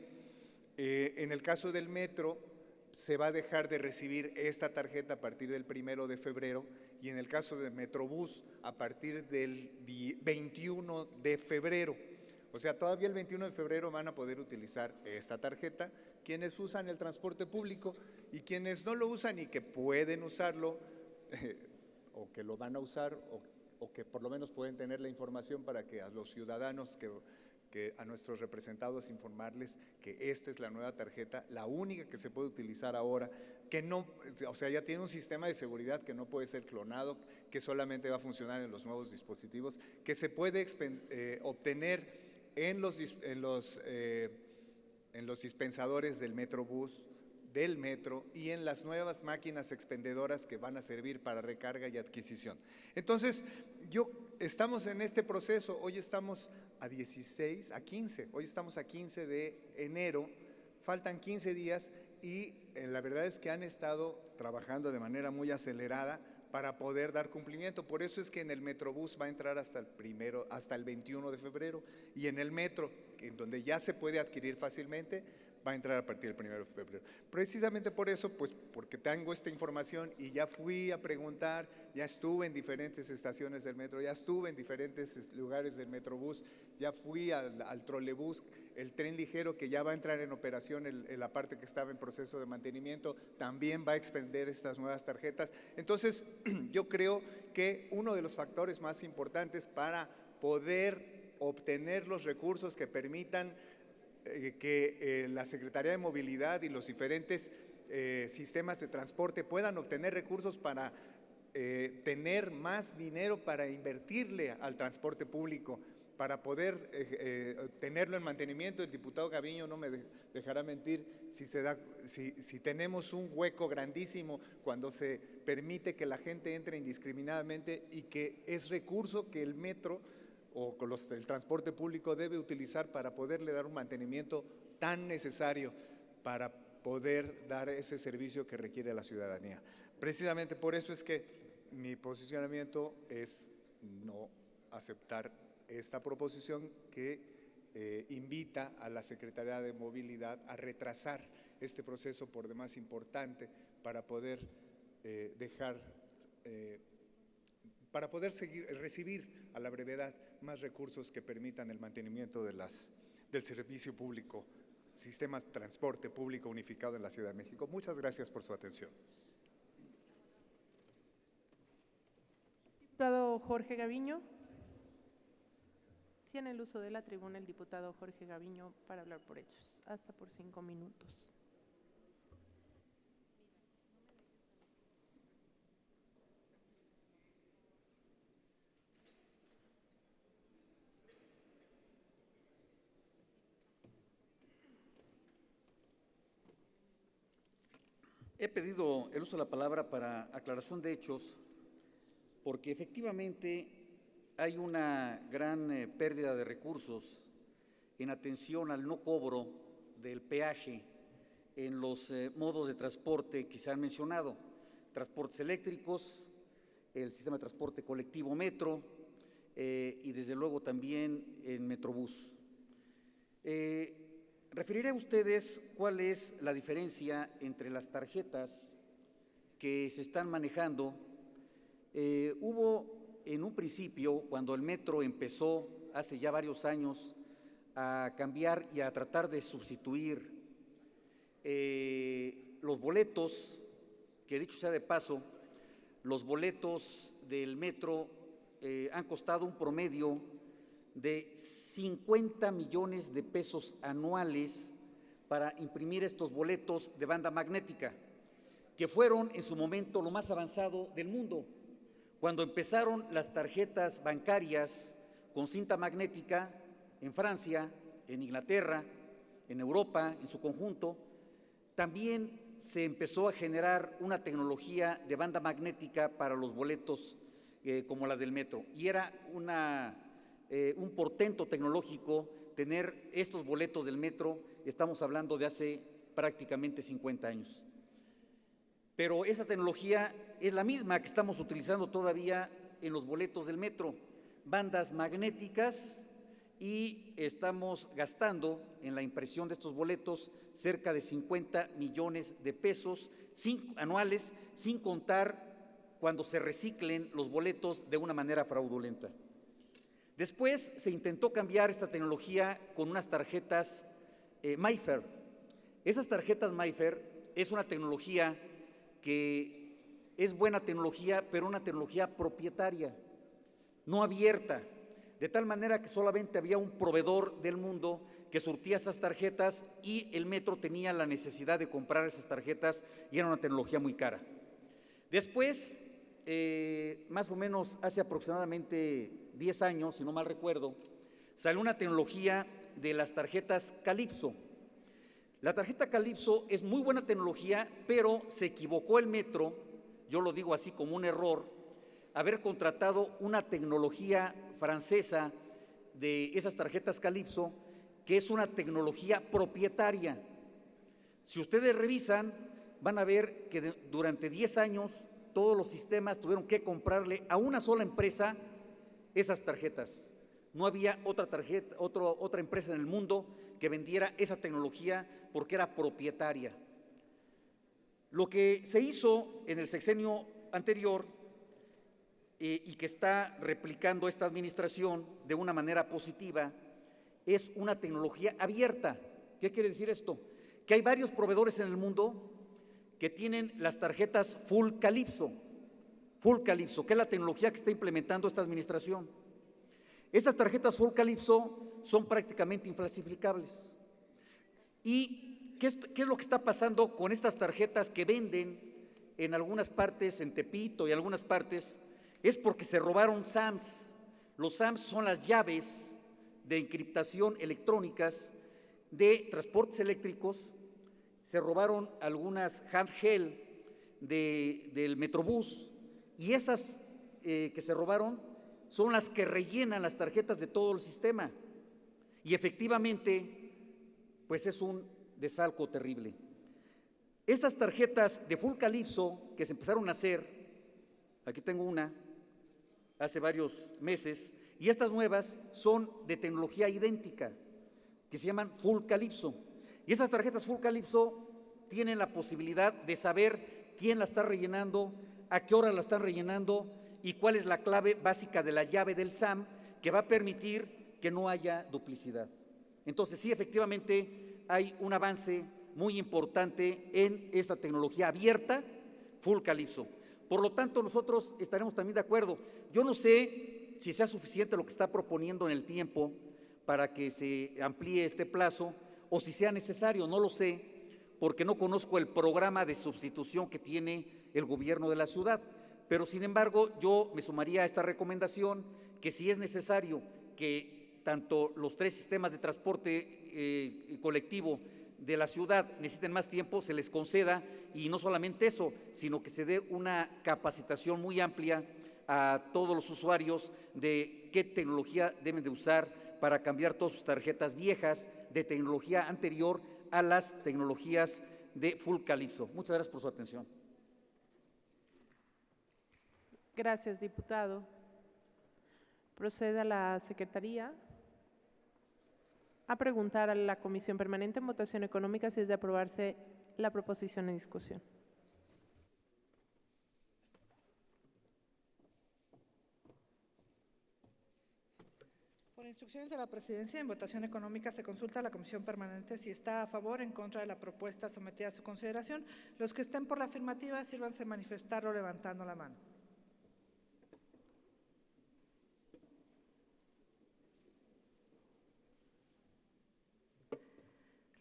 En el caso del metro, se va a dejar de recibir esta tarjeta a partir del 1 de febrero y en el caso del Metrobús a partir del 21 de febrero. O sea, todavía el 21 de febrero van a poder utilizar esta tarjeta quienes usan el transporte público y quienes no lo usan y que pueden usarlo o que lo van a usar o que por lo menos pueden tener la información para que a los ciudadanos, que a nuestros representados informarles que esta es la nueva tarjeta, la única que se puede utilizar ahora, que no, o sea, ya tiene un sistema de seguridad que no puede ser clonado, que solamente va a funcionar en los nuevos dispositivos, que se puede obtener en los dispensadores del Metrobús, del metro y en las nuevas máquinas expendedoras que van a servir para recarga y adquisición. Entonces, estamos en este proceso, hoy estamos a 15, hoy estamos a 15 de enero, faltan 15 días y la verdad es que han estado trabajando de manera muy acelerada para poder dar cumplimiento. Por eso es que en el Metrobús va a entrar hasta el 21 de febrero y en el metro, en donde ya se puede adquirir fácilmente, va a entrar a partir del 1 de febrero. Precisamente por eso, pues porque tengo esta información y ya fui a preguntar, ya estuve en diferentes estaciones del metro, ya estuve en diferentes lugares del Metrobús, ya fui al trolebús, el tren ligero que ya va a entrar en operación en la parte que estaba en proceso de mantenimiento, también va a expender estas nuevas tarjetas. Entonces, yo creo que uno de los factores más importantes para poder obtener los recursos que permitan que la Secretaría de Movilidad y los diferentes sistemas de transporte puedan obtener recursos para tener más dinero para invertirle al transporte público, para poder tenerlo en mantenimiento. El diputado Gaviño no me dejará mentir si tenemos un hueco grandísimo cuando se permite que la gente entre indiscriminadamente y que es recurso que el metro o el transporte público debe utilizar para poderle dar un mantenimiento tan necesario para poder dar ese servicio que requiere la ciudadanía. Precisamente por eso es que mi posicionamiento es no aceptar esta proposición que invita a la Secretaría de Movilidad a retrasar este proceso por demás importante para poder recibir a la brevedad más recursos que permitan el mantenimiento del servicio público, sistema de transporte público unificado en la Ciudad de México. Muchas gracias por su atención. Diputado Jorge Gaviño. Tiene el uso de la tribuna el diputado Jorge Gaviño para hablar por hechos, hasta por 5 minutos. He pedido el uso de la palabra para aclaración de hechos porque efectivamente hay una gran pérdida de recursos en atención al no cobro del peaje en los modos de transporte que se han mencionado, transportes eléctricos, el sistema de transporte colectivo metro y desde luego también el Metrobús. Referiré a ustedes cuál es la diferencia entre las tarjetas que se están manejando. Hubo en un principio, cuando el metro empezó hace ya varios años a cambiar y a tratar de sustituir los boletos, que dicho sea de paso, los boletos del metro han costado un promedio de 50 millones de pesos anuales para imprimir estos boletos de banda magnética, que fueron en su momento lo más avanzado del mundo. Cuando empezaron las tarjetas bancarias con cinta magnética en Francia, en Inglaterra, en Europa, en su conjunto, también se empezó a generar una tecnología de banda magnética para los boletos como la del metro. Y era un portento tecnológico tener estos boletos del metro, estamos hablando de hace prácticamente 50 años. Pero esa tecnología es la misma que estamos utilizando todavía en los boletos del metro, bandas magnéticas, y estamos gastando en la impresión de estos boletos cerca de 50 millones de pesos anuales, sin contar cuando se reciclen los boletos de una manera fraudulenta. Después se intentó cambiar esta tecnología con unas tarjetas MyFair. Esas tarjetas MyFair es una tecnología que es buena tecnología, pero una tecnología propietaria, no abierta, de tal manera que solamente había un proveedor del mundo que surtía esas tarjetas y el metro tenía la necesidad de comprar esas tarjetas y era una tecnología muy cara. Después, más o menos hace aproximadamente 10 años, si no mal recuerdo, salió una tecnología de las tarjetas Calypso. La tarjeta Calypso es muy buena tecnología, pero se equivocó el metro, yo lo digo así como un error, haber contratado una tecnología francesa de esas tarjetas Calypso, que es una tecnología propietaria. Si ustedes revisan, van a ver que durante 10 años todos los sistemas tuvieron que comprarle a una sola empresa esas tarjetas. No había otra empresa en el mundo que vendiera esa tecnología porque era propietaria. Lo que se hizo en el sexenio anterior y que está replicando esta administración de una manera positiva es una tecnología abierta. ¿Qué quiere decir esto? Que hay varios proveedores en el mundo que tienen las tarjetas Full Calypso, que es la tecnología que está implementando esta administración. Estas tarjetas Full Calypso son prácticamente infalsificables. ¿Y qué es lo que está pasando con estas tarjetas que venden en algunas partes, en Tepito y algunas partes? Es porque se robaron SAMs. Los SAMs son las llaves de encriptación electrónicas de transportes eléctricos. Se robaron algunas handheld del Metrobús y esas que se robaron son las que rellenan las tarjetas de todo el sistema. Y efectivamente, pues es un desfalco terrible. Estas tarjetas de Full Calypso que se empezaron a hacer, aquí tengo una, hace varios meses, y estas nuevas son de tecnología idéntica, que se llaman Full Calypso. Y estas tarjetas Full Calypso tienen la posibilidad de saber quién la está rellenando, a qué hora la están rellenando y cuál es la clave básica de la llave del SAM que va a permitir que no haya duplicidad. Entonces, sí, efectivamente, hay un avance muy importante en esta tecnología abierta, Full Calypso. Por lo tanto, nosotros estaremos también de acuerdo. Yo no sé si sea suficiente lo que está proponiendo en el tiempo para que se amplíe este plazo o si sea necesario, no lo sé, porque no conozco el programa de sustitución que tiene el gobierno de la ciudad. Pero, sin embargo, yo me sumaría a esta recomendación que si es necesario que tanto los 3 sistemas de transporte colectivo de la ciudad necesiten más tiempo, se les conceda, y no solamente eso, sino que se dé una capacitación muy amplia a todos los usuarios de qué tecnología deben de usar para cambiar todas sus tarjetas viejas de tecnología anterior a las tecnologías de Full Calypso. Muchas gracias por su atención. Gracias, diputado. Procede a la Secretaría a preguntar a la Comisión Permanente en Votación Económica si es de aprobarse la proposición en discusión. Por instrucciones de la Presidencia, en votación económica se consulta a la Comisión Permanente si está a favor o en contra de la propuesta sometida a su consideración. Los que estén por la afirmativa, sírvanse manifestarlo levantando la mano.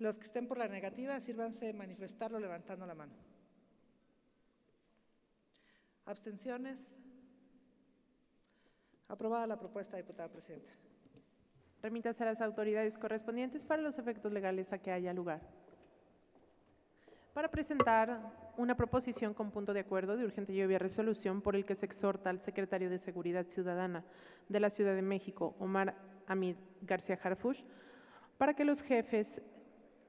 Los que estén por la negativa, sírvanse de manifestarlo levantando la mano. ¿Abstenciones? Aprobada la propuesta, diputada presidenta. Remítase a las autoridades correspondientes para los efectos legales a que haya lugar. Para presentar una proposición con punto de acuerdo de urgente y obvia resolución por el que se exhorta al secretario de Seguridad Ciudadana de la Ciudad de México, Omar Hamid García Harfuch, para que los jefes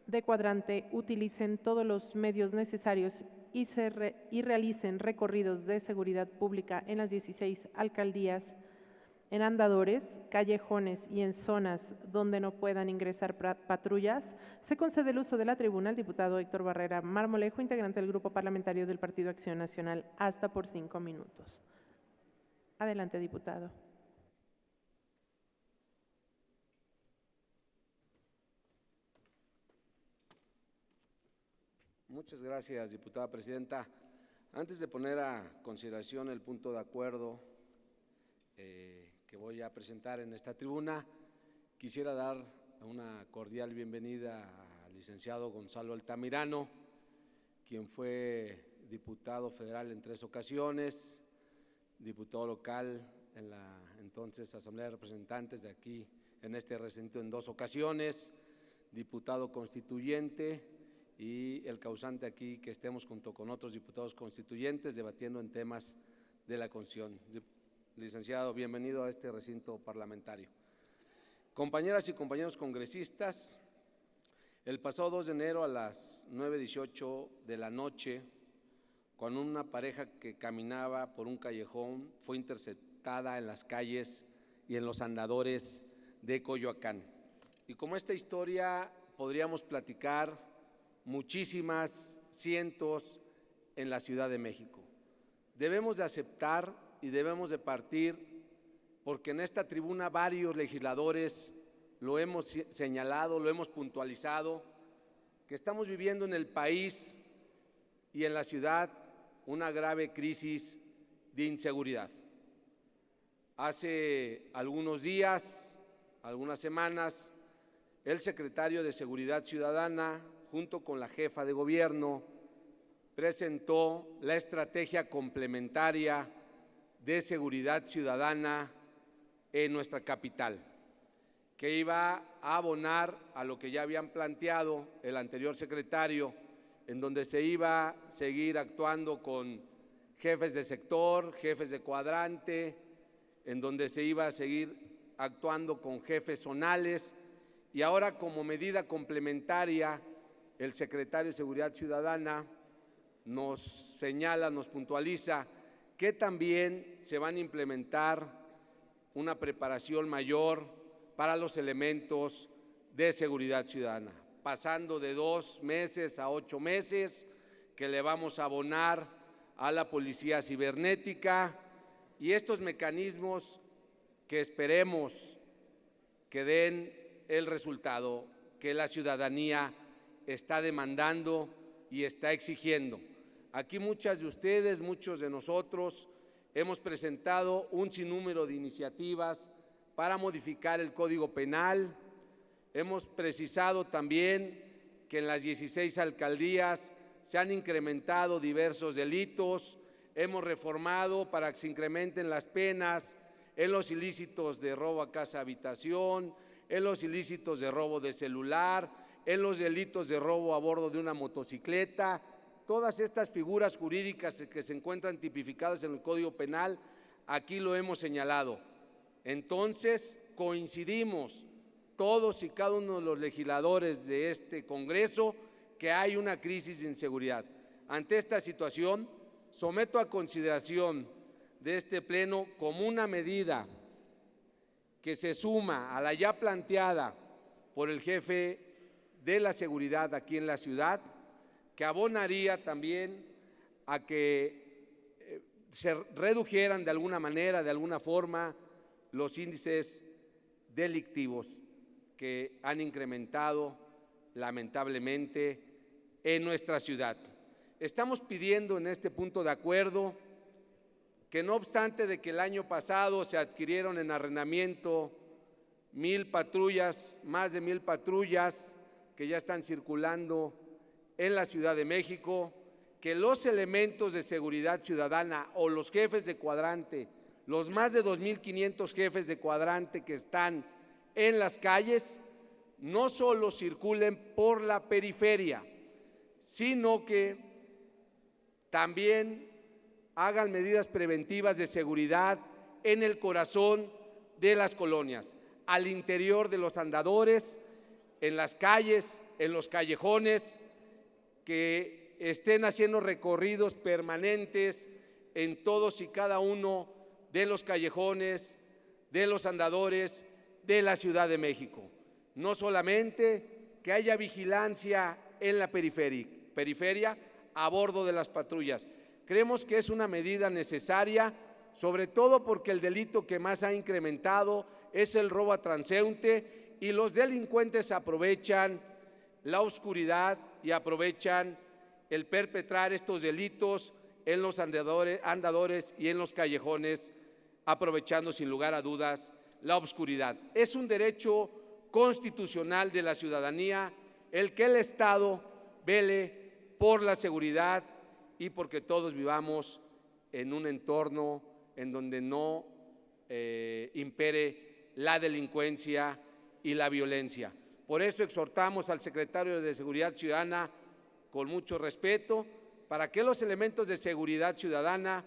de cuadrante utilicen todos los medios necesarios y realicen recorridos de seguridad pública en las 16 alcaldías, en andadores, callejones y en zonas donde no puedan ingresar patrullas. Se concede el uso de la tribuna al diputado Héctor Barrera Marmolejo, integrante del Grupo Parlamentario del Partido Acción Nacional, hasta por 5 minutos. Adelante, diputado. Muchas gracias, diputada presidenta. Antes de poner a consideración el punto de acuerdo que voy a presentar en esta tribuna, quisiera dar una cordial bienvenida al licenciado Gonzalo Altamirano, quien fue diputado federal en 3 ocasiones, diputado local en la entonces Asamblea de Representantes de aquí, en este recinto, en 2 ocasiones, diputado constituyente y el causante aquí que estemos junto con otros diputados constituyentes debatiendo en temas de la Constitución. Licenciado, bienvenido a este recinto parlamentario. Compañeras y compañeros congresistas, el pasado 2 de enero a las 9:18 de la noche, cuando una pareja que caminaba por un callejón fue interceptada en las calles y en los andadores de Coyoacán. Y como esta historia podríamos platicar muchísimas, cientos en la Ciudad de México. Debemos de aceptar y debemos de partir, porque en esta tribuna varios legisladores lo hemos señalado, lo hemos puntualizado, que estamos viviendo en el país y en la ciudad una grave crisis de inseguridad. Hace algunos días, algunas semanas, el secretario de Seguridad Ciudadana, junto con la jefa de gobierno, presentó la estrategia complementaria de seguridad ciudadana en nuestra capital, que iba a abonar a lo que ya habían planteado el anterior secretario, en donde se iba a seguir actuando con jefes de sector, jefes de cuadrante, en donde se iba a seguir actuando con jefes zonales, y ahora como medida complementaria el secretario de Seguridad Ciudadana nos señala, nos puntualiza que también se van a implementar una preparación mayor para los elementos de seguridad ciudadana, pasando de 2 meses a 8 meses, que le vamos a abonar a la policía cibernética, y estos mecanismos que esperemos que den el resultado que la ciudadanía está demandando y está exigiendo. Aquí muchas de ustedes, muchos de nosotros hemos presentado un sinnúmero de iniciativas para modificar el Código Penal. Hemos precisado también que en las 16 alcaldías se han incrementado diversos delitos. Hemos reformado para que se incrementen las penas en los ilícitos de robo a casa habitación, en los ilícitos de robo de celular, en los delitos de robo a bordo de una motocicleta. Todas estas figuras jurídicas que se encuentran tipificadas en el Código Penal, aquí lo hemos señalado. Entonces, coincidimos todos y cada uno de los legisladores de este Congreso que hay una crisis de inseguridad. Ante esta situación, someto a consideración de este Pleno como una medida que se suma a la ya planteada por el jefe de la seguridad aquí en la ciudad, que abonaría también a que se redujeran de alguna manera, de alguna forma, los índices delictivos que han incrementado lamentablemente en nuestra ciudad. Estamos pidiendo en este punto de acuerdo que, no obstante de que el año pasado se adquirieron en arrendamiento 1,000 patrullas, más de 1,000 patrullas, que ya están circulando en la Ciudad de México, que los elementos de seguridad ciudadana o los jefes de cuadrante, los más de 2.500 jefes de cuadrante que están en las calles, no solo circulen por la periferia, sino que también hagan medidas preventivas de seguridad en el corazón de las colonias, al interior de los andadores, en las calles, en los callejones, que estén haciendo recorridos permanentes en todos y cada uno de los callejones, de los andadores de la Ciudad de México. No solamente que haya vigilancia en la periferia a bordo de las patrullas. Creemos que es una medida necesaria, sobre todo porque el delito que más ha incrementado es el robo a transeúnte y los delincuentes aprovechan la oscuridad y aprovechan el perpetrar estos delitos en los andadores y en los callejones, aprovechando sin lugar a dudas la oscuridad. Es un derecho constitucional de la ciudadanía el que el Estado vele por la seguridad y porque todos vivamos en un entorno en donde no impere la delincuencia y la violencia. Por eso exhortamos al secretario de Seguridad Ciudadana con mucho respeto para que los elementos de seguridad ciudadana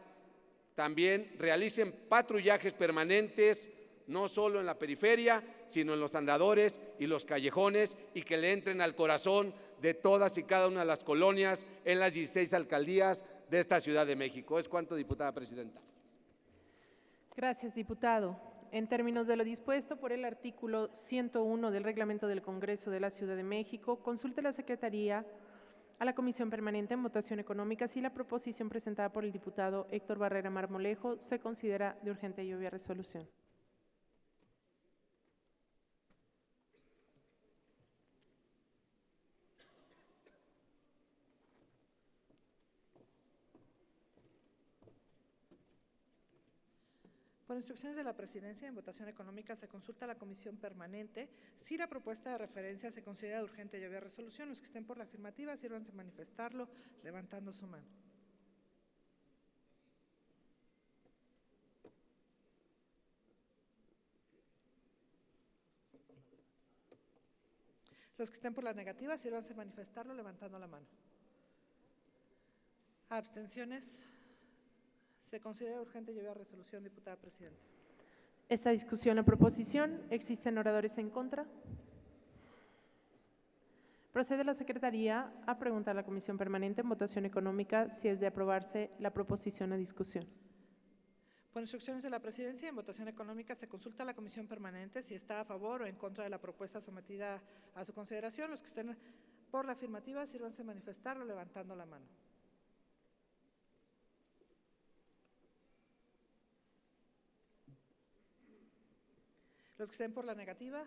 también realicen patrullajes permanentes, no solo en la periferia, sino en los andadores y los callejones, y que le entren al corazón de todas y cada una de las colonias en las 16 alcaldías de esta Ciudad de México. Es cuanto, diputada presidenta. Gracias, diputado. En términos de lo dispuesto por el artículo 101 del Reglamento del Congreso de la Ciudad de México, consulte la Secretaría a la Comisión Permanente en Votación Económica si la proposición presentada por el diputado Héctor Barrera Marmolejo se considera de urgente y obvia resolución. Por instrucciones de la Presidencia, en votación económica se consulta a la Comisión Permanente si la propuesta de referencia se considera urgente y obvia resolución. Los que estén por la afirmativa, sírvanse a manifestarlo levantando su mano. Los que estén por la negativa, sírvanse a manifestarlo levantando la mano. Abstenciones. Se considera urgente y obvia resolución, diputada presidenta. Esta discusión o proposición, ¿existen oradores en contra? Procede la Secretaría a preguntar a la Comisión Permanente en Votación Económica si es de aprobarse la proposición a discusión. Por instrucciones de la Presidencia, en votación económica se consulta a la Comisión Permanente si está a favor o en contra de la propuesta sometida a su consideración. Los que estén por la afirmativa, sírvanse a manifestarlo levantando la mano. Los que estén por la negativa,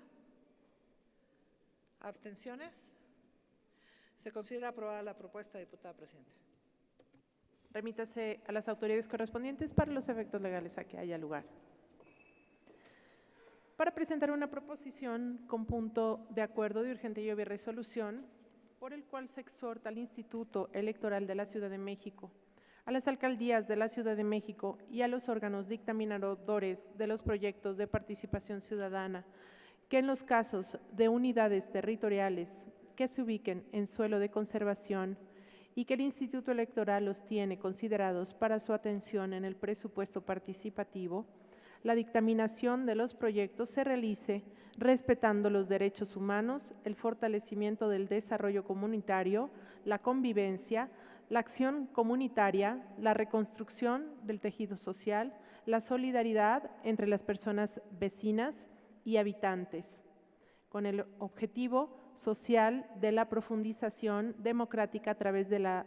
abstenciones. Se considera aprobada la propuesta, diputada presidenta. Remítase a las autoridades correspondientes para los efectos legales a que haya lugar. Para presentar una proposición con punto de acuerdo de urgente y obvia resolución, por el cual se exhorta al Instituto Electoral de la Ciudad de México, a las alcaldías de la Ciudad de México y a los órganos dictaminadores de los proyectos de participación ciudadana que en los casos de unidades territoriales que se ubiquen en suelo de conservación y que el Instituto Electoral los tiene considerados para su atención en el presupuesto participativo, la dictaminación de los proyectos se realice respetando los derechos humanos, el fortalecimiento del desarrollo comunitario, la convivencia, la acción comunitaria, la reconstrucción del tejido social, la solidaridad entre las personas vecinas y habitantes, con el objetivo social de la profundización democrática a través de la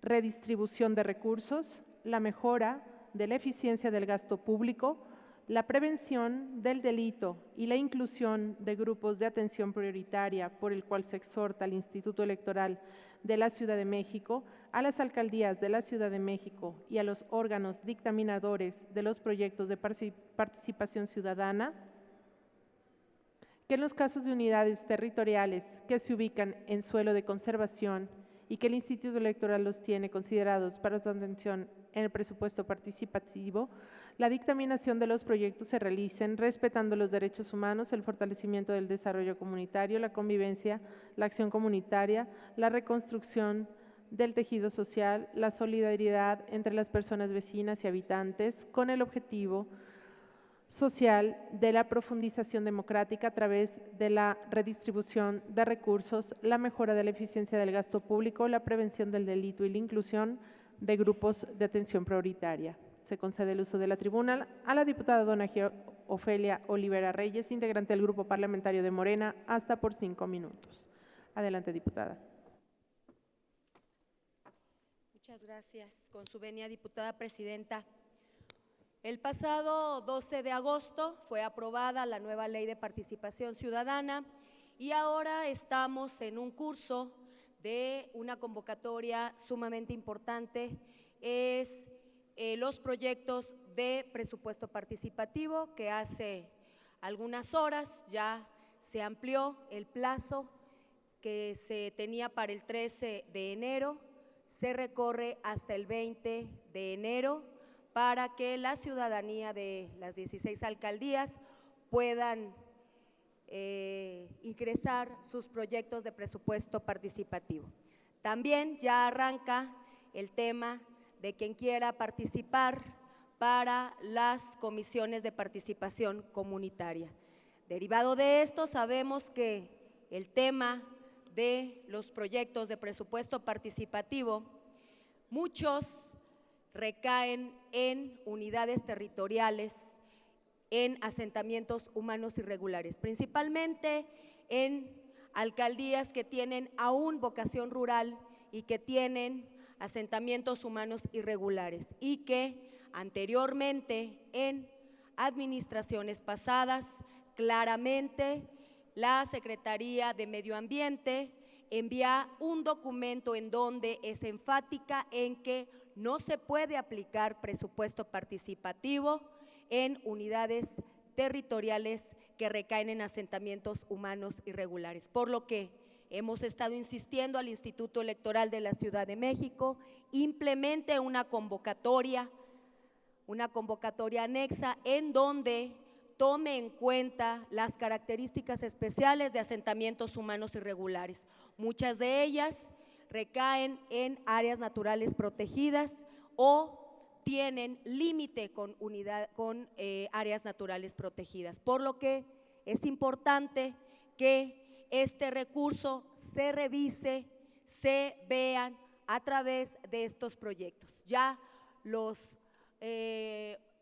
redistribución de recursos, la mejora de la eficiencia del gasto público, la prevención del delito y la inclusión de grupos de atención prioritaria, por el cual se exhorta al Instituto Electoral de la Ciudad de México, a las alcaldías de la Ciudad de México y a los órganos dictaminadores de los proyectos de participación ciudadana, que en los casos de unidades territoriales que se ubican en suelo de conservación y que el Instituto Electoral los tiene considerados para su atención en el presupuesto participativo, la dictaminación de los proyectos se realicen respetando los derechos humanos, el fortalecimiento del desarrollo comunitario, la convivencia, la acción comunitaria, la reconstrucción del tejido social, la solidaridad entre las personas vecinas y habitantes, con el objetivo social de la profundización democrática a través de la redistribución de recursos, la mejora de la eficiencia del gasto público, la prevención del delito y la inclusión de grupos de atención prioritaria. Se concede el uso de la tribuna a la diputada dona Ofelia Olivera Reyes, integrante del Grupo Parlamentario de Morena, hasta por 5 minutos. Adelante, diputada. Muchas gracias. Con su venia, diputada presidenta. El pasado 12 de agosto fue aprobada la nueva Ley de Participación Ciudadana y ahora estamos en un curso de una convocatoria sumamente importante, es los proyectos de presupuesto participativo, que hace algunas horas ya se amplió el plazo que se tenía para el 13 de enero, se recorre hasta el 20 de enero para que la ciudadanía de las 16 alcaldías puedan ingresar sus proyectos de presupuesto participativo. También ya arranca el tema de quien quiera participar para las comisiones de participación comunitaria. Derivado de esto, sabemos que el tema de los proyectos de presupuesto participativo, muchos recaen en unidades territoriales, en asentamientos humanos irregulares, principalmente en alcaldías que tienen aún vocación rural y que tienen asentamientos humanos irregulares y que anteriormente en administraciones pasadas, claramente la Secretaría de Medio Ambiente envía un documento en donde es enfática en que no se puede aplicar presupuesto participativo en unidades territoriales que recaen en asentamientos humanos irregulares, por lo que hemos estado insistiendo al Instituto Electoral de la Ciudad de México, implemente una convocatoria anexa en donde tome en cuenta las características especiales de asentamientos humanos irregulares. Muchas de ellas recaen en áreas naturales protegidas o tienen límite con áreas naturales protegidas, por lo que es importante que este recurso se revise, se vean a través de estos proyectos. Ya los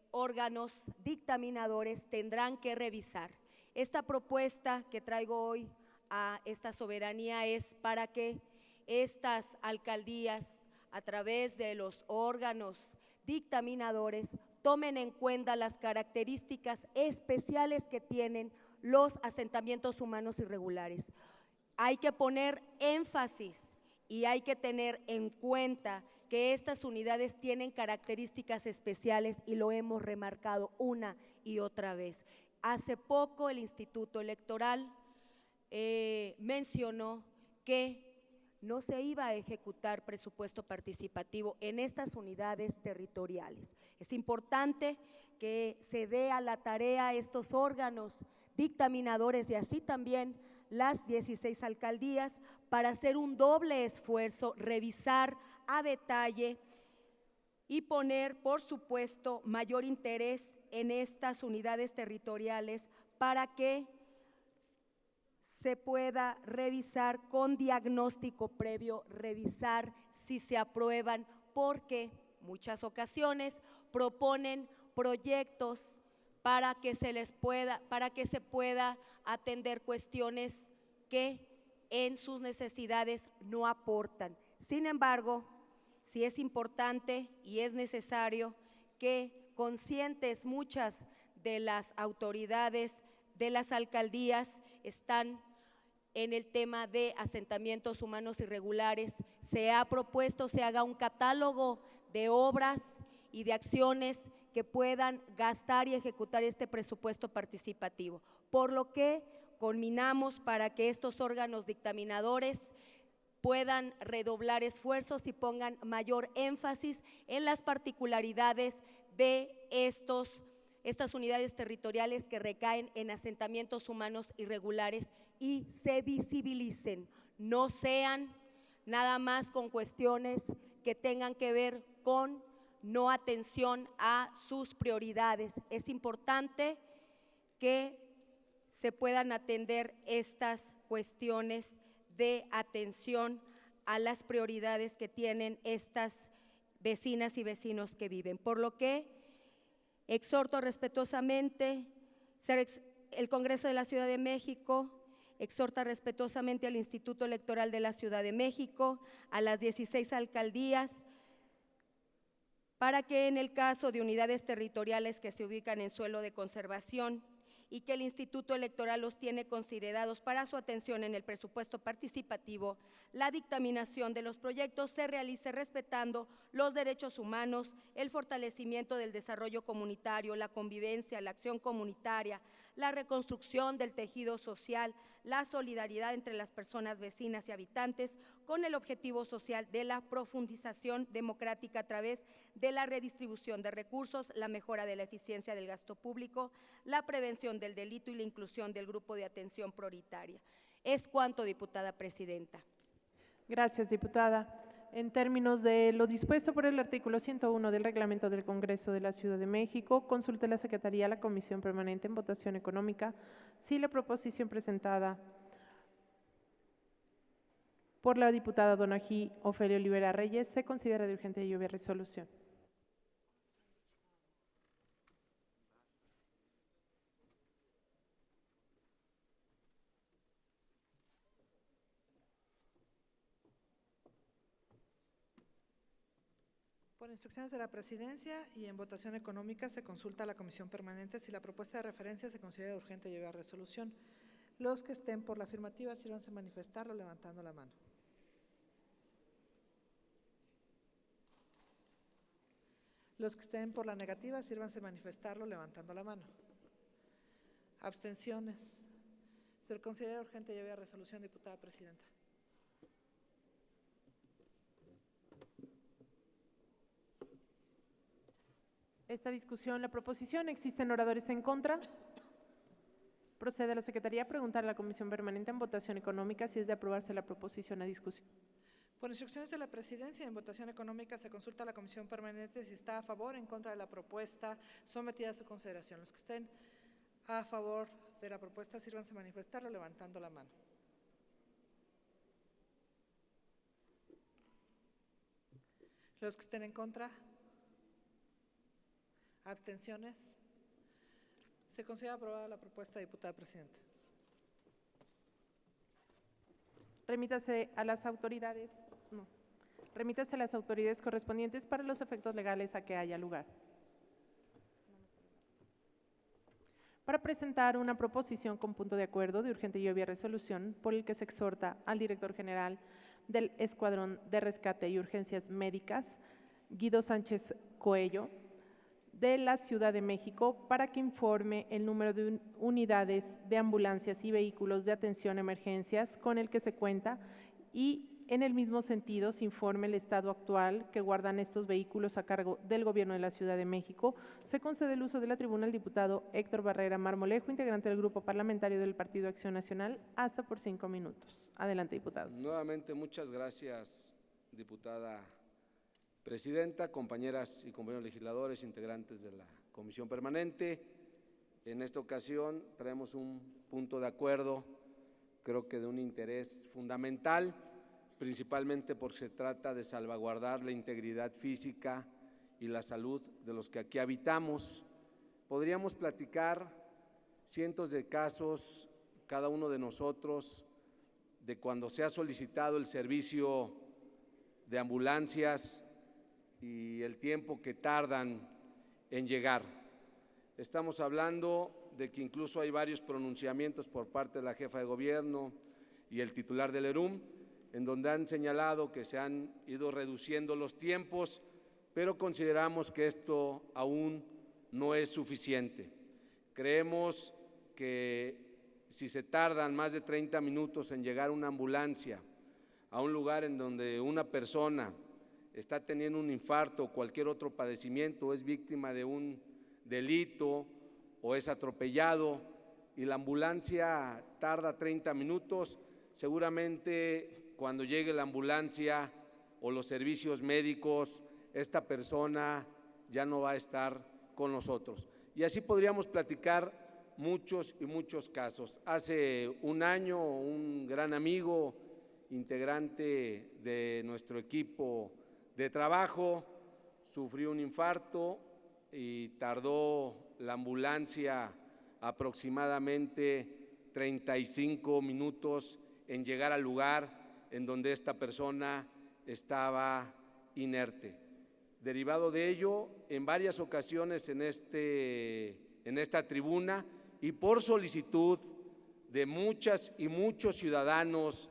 órganos dictaminadores tendrán que revisar. Esta propuesta que traigo hoy a esta soberanía es para que estas alcaldías, a través de los órganos dictaminadores, tomen en cuenta las características especiales que tienen los asentamientos humanos irregulares. Hay que poner énfasis y hay que tener en cuenta que estas unidades tienen características especiales y lo hemos remarcado una y otra vez. Hace poco el Instituto Electoral mencionó que no se iba a ejecutar presupuesto participativo en estas unidades territoriales. Es importante que se dé a la tarea a estos órganos dictaminadores y así también las 16 alcaldías para hacer un doble esfuerzo, revisar a detalle y poner, por supuesto, mayor interés en estas unidades territoriales para que se pueda revisar con diagnóstico previo, revisar si se aprueban, porque muchas ocasiones proponen proyectos para que se pueda atender cuestiones que en sus necesidades no aportan. Sin embargo, sí es importante y es necesario que conscientes muchas de las autoridades de las alcaldías están en el tema de asentamientos humanos irregulares. Se ha propuesto se haga un catálogo de obras y de acciones que puedan gastar y ejecutar este presupuesto participativo, por lo que conminamos para que estos órganos dictaminadores puedan redoblar esfuerzos y pongan mayor énfasis en las particularidades de estas unidades territoriales que recaen en asentamientos humanos irregulares y se visibilicen, no sean nada más con cuestiones que tengan que ver con no atención a sus prioridades. Es importante que se puedan atender estas cuestiones de atención a las prioridades que tienen estas vecinas y vecinos que viven. Por lo que exhorto respetuosamente, el Congreso de la Ciudad de México exhorta respetuosamente al Instituto Electoral de la Ciudad de México, a las 16 alcaldías, para que en el caso de unidades territoriales que se ubican en suelo de conservación y que el Instituto Electoral los tiene considerados para su atención en el presupuesto participativo, la dictaminación de los proyectos se realice respetando los derechos humanos, el fortalecimiento del desarrollo comunitario, la convivencia, la acción comunitaria, la reconstrucción del tejido social, la solidaridad entre las personas vecinas y habitantes, con el objetivo social de la profundización democrática a través de la redistribución de recursos, la mejora de la eficiencia del gasto público, la prevención del delito y la inclusión del grupo de atención prioritaria. Es cuanto, diputada presidenta. Gracias, diputada. En términos de lo dispuesto por el artículo 101 del Reglamento del Congreso de la Ciudad de México, consulte la Secretaría a la Comisión Permanente en Votación Económica si la proposición presentada por la diputada Donají Ofelia Olivera Reyes se considera de urgente y obvia resolución. Por instrucciones de la Presidencia y en votación económica se consulta a la Comisión Permanente si la propuesta de referencia se considera urgente y lleva a resolución. Los que estén por la afirmativa, sírvanse a manifestarlo levantando la mano. Los que estén por la negativa, sírvanse a manifestarlo levantando la mano. Abstenciones. Se considera urgente y lleva a resolución, diputada presidenta. Esta discusión, la proposición, ¿existen oradores en contra? Procede a la Secretaría a preguntar a la Comisión Permanente en Votación Económica si es de aprobarse la proposición a discusión. Por instrucciones de la Presidencia, en votación económica se consulta a la Comisión Permanente si está a favor o en contra de la propuesta sometida a su consideración. Los que estén a favor de la propuesta, sírvanse a manifestarlo levantando la mano. Los que estén en contra. ¿Abstenciones? Se considera aprobada la propuesta, diputada presidenta. Remítase a las autoridades correspondientes para los efectos legales a que haya lugar. Para presentar una proposición con punto de acuerdo de urgente y obvia resolución por el que se exhorta al director general del Escuadrón de Rescate y Urgencias Médicas, Guido Sánchez Coello, de la Ciudad de México, para que informe el número de unidades de ambulancias y vehículos de atención a emergencias con el que se cuenta y en el mismo sentido se informe el estado actual que guardan estos vehículos a cargo del Gobierno de la Ciudad de México. Se concede el uso de la tribuna al diputado Héctor Barrera Marmolejo, integrante del Grupo Parlamentario del Partido Acción Nacional, hasta por 5 minutos. Adelante, diputado. Nuevamente, muchas gracias, diputada presidenta, compañeras y compañeros legisladores, integrantes de la Comisión Permanente. En esta ocasión traemos un punto de acuerdo, creo que de un interés fundamental, principalmente porque se trata de salvaguardar la integridad física y la salud de los que aquí habitamos. Podríamos platicar cientos de casos, cada uno de nosotros, de cuando se ha solicitado el servicio de ambulancias y el tiempo que tardan en llegar. Estamos hablando de que incluso hay varios pronunciamientos por parte de la jefa de gobierno y el titular del ERUM, en donde han señalado que se han ido reduciendo los tiempos, pero consideramos que esto aún no es suficiente. Creemos que si se tardan más de 30 minutos en llegar una ambulancia a un lugar en donde una persona está teniendo un infarto o cualquier otro padecimiento, es víctima de un delito o es atropellado y la ambulancia tarda 30 minutos, seguramente cuando llegue la ambulancia o los servicios médicos, esta persona ya no va a estar con nosotros. Y así podríamos platicar muchos y muchos casos. Hace un año, un gran amigo, integrante de nuestro equipo de trabajo, sufrió un infarto y tardó la ambulancia aproximadamente 35 minutos en llegar al lugar en donde esta persona estaba inerte. Derivado de ello, en varias ocasiones en esta tribuna y por solicitud de muchas y muchos ciudadanos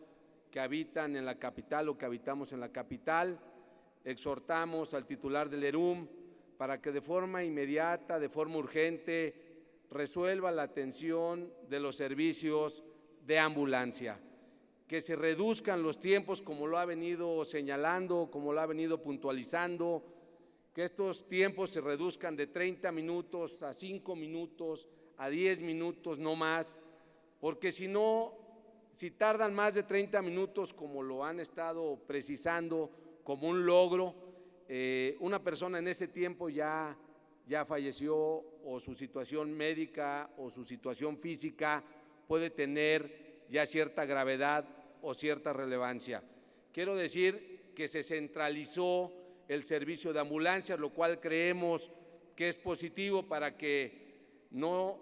que habitan en la capital o que habitamos en la capital, exhortamos al titular del ERUM para que de forma inmediata, de forma urgente, resuelva la atención de los servicios de ambulancia, que se reduzcan los tiempos como lo ha venido señalando, como lo ha venido puntualizando, que estos tiempos se reduzcan de 30 minutos a 5 minutos, a 10 minutos, no más, porque si no, si tardan más de 30 minutos, como lo han estado precisando como un logro, una persona en ese tiempo ya falleció o su situación médica o su situación física puede tener ya cierta gravedad o cierta relevancia. Quiero decir que se centralizó el servicio de ambulancias, lo cual creemos que es positivo para que no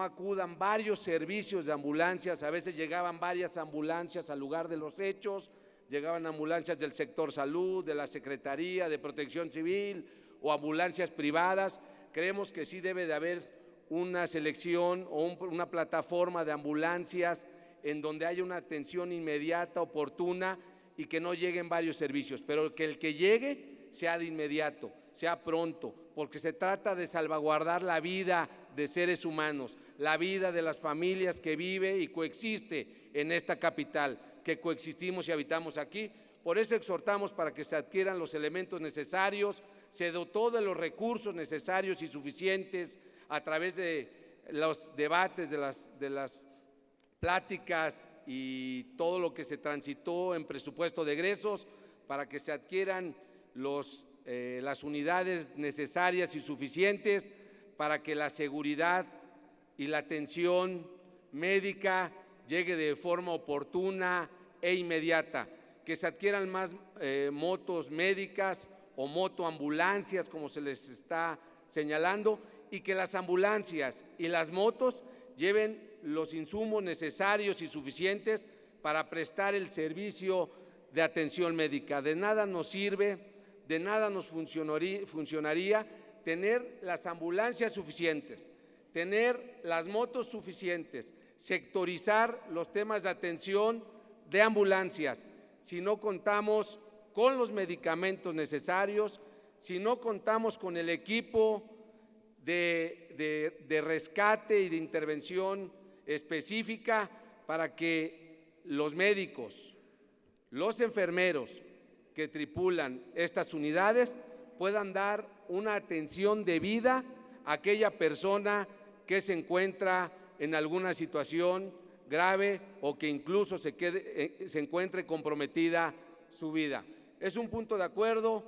acudan varios servicios de ambulancias. A veces llegaban varias ambulancias al lugar de los hechos, llegaban ambulancias del sector salud, de la Secretaría de Protección Civil o ambulancias privadas. Creemos que sí debe de haber una selección o una plataforma de ambulancias en donde haya una atención inmediata, oportuna y que no lleguen varios servicios, pero que el que llegue sea de inmediato, sea pronto, porque se trata de salvaguardar la vida de seres humanos, la vida de las familias que vive y coexiste en esta capital, que coexistimos y habitamos aquí. Por eso exhortamos para que se adquieran los elementos necesarios, se dotó de los recursos necesarios y suficientes a través de los debates, de las pláticas y todo lo que se transitó en presupuesto de egresos para que se adquieran las unidades necesarias y suficientes para que la seguridad y la atención médica llegue de forma oportuna e inmediata, que se adquieran más motos médicas o motoambulancias, como se les está señalando, y que las ambulancias y las motos lleven los insumos necesarios y suficientes para prestar el servicio de atención médica. De nada nos sirve, de nada nos funcionaría tener las ambulancias suficientes, tener las motos suficientes, sectorizar los temas de atención de ambulancias, si no contamos con los medicamentos necesarios, si no contamos con el equipo de rescate y de intervención específica para que los médicos, los enfermeros que tripulan estas unidades puedan dar una atención debida a aquella persona que se encuentra en alguna situación grave o que incluso se encuentre comprometida su vida. Es un punto de acuerdo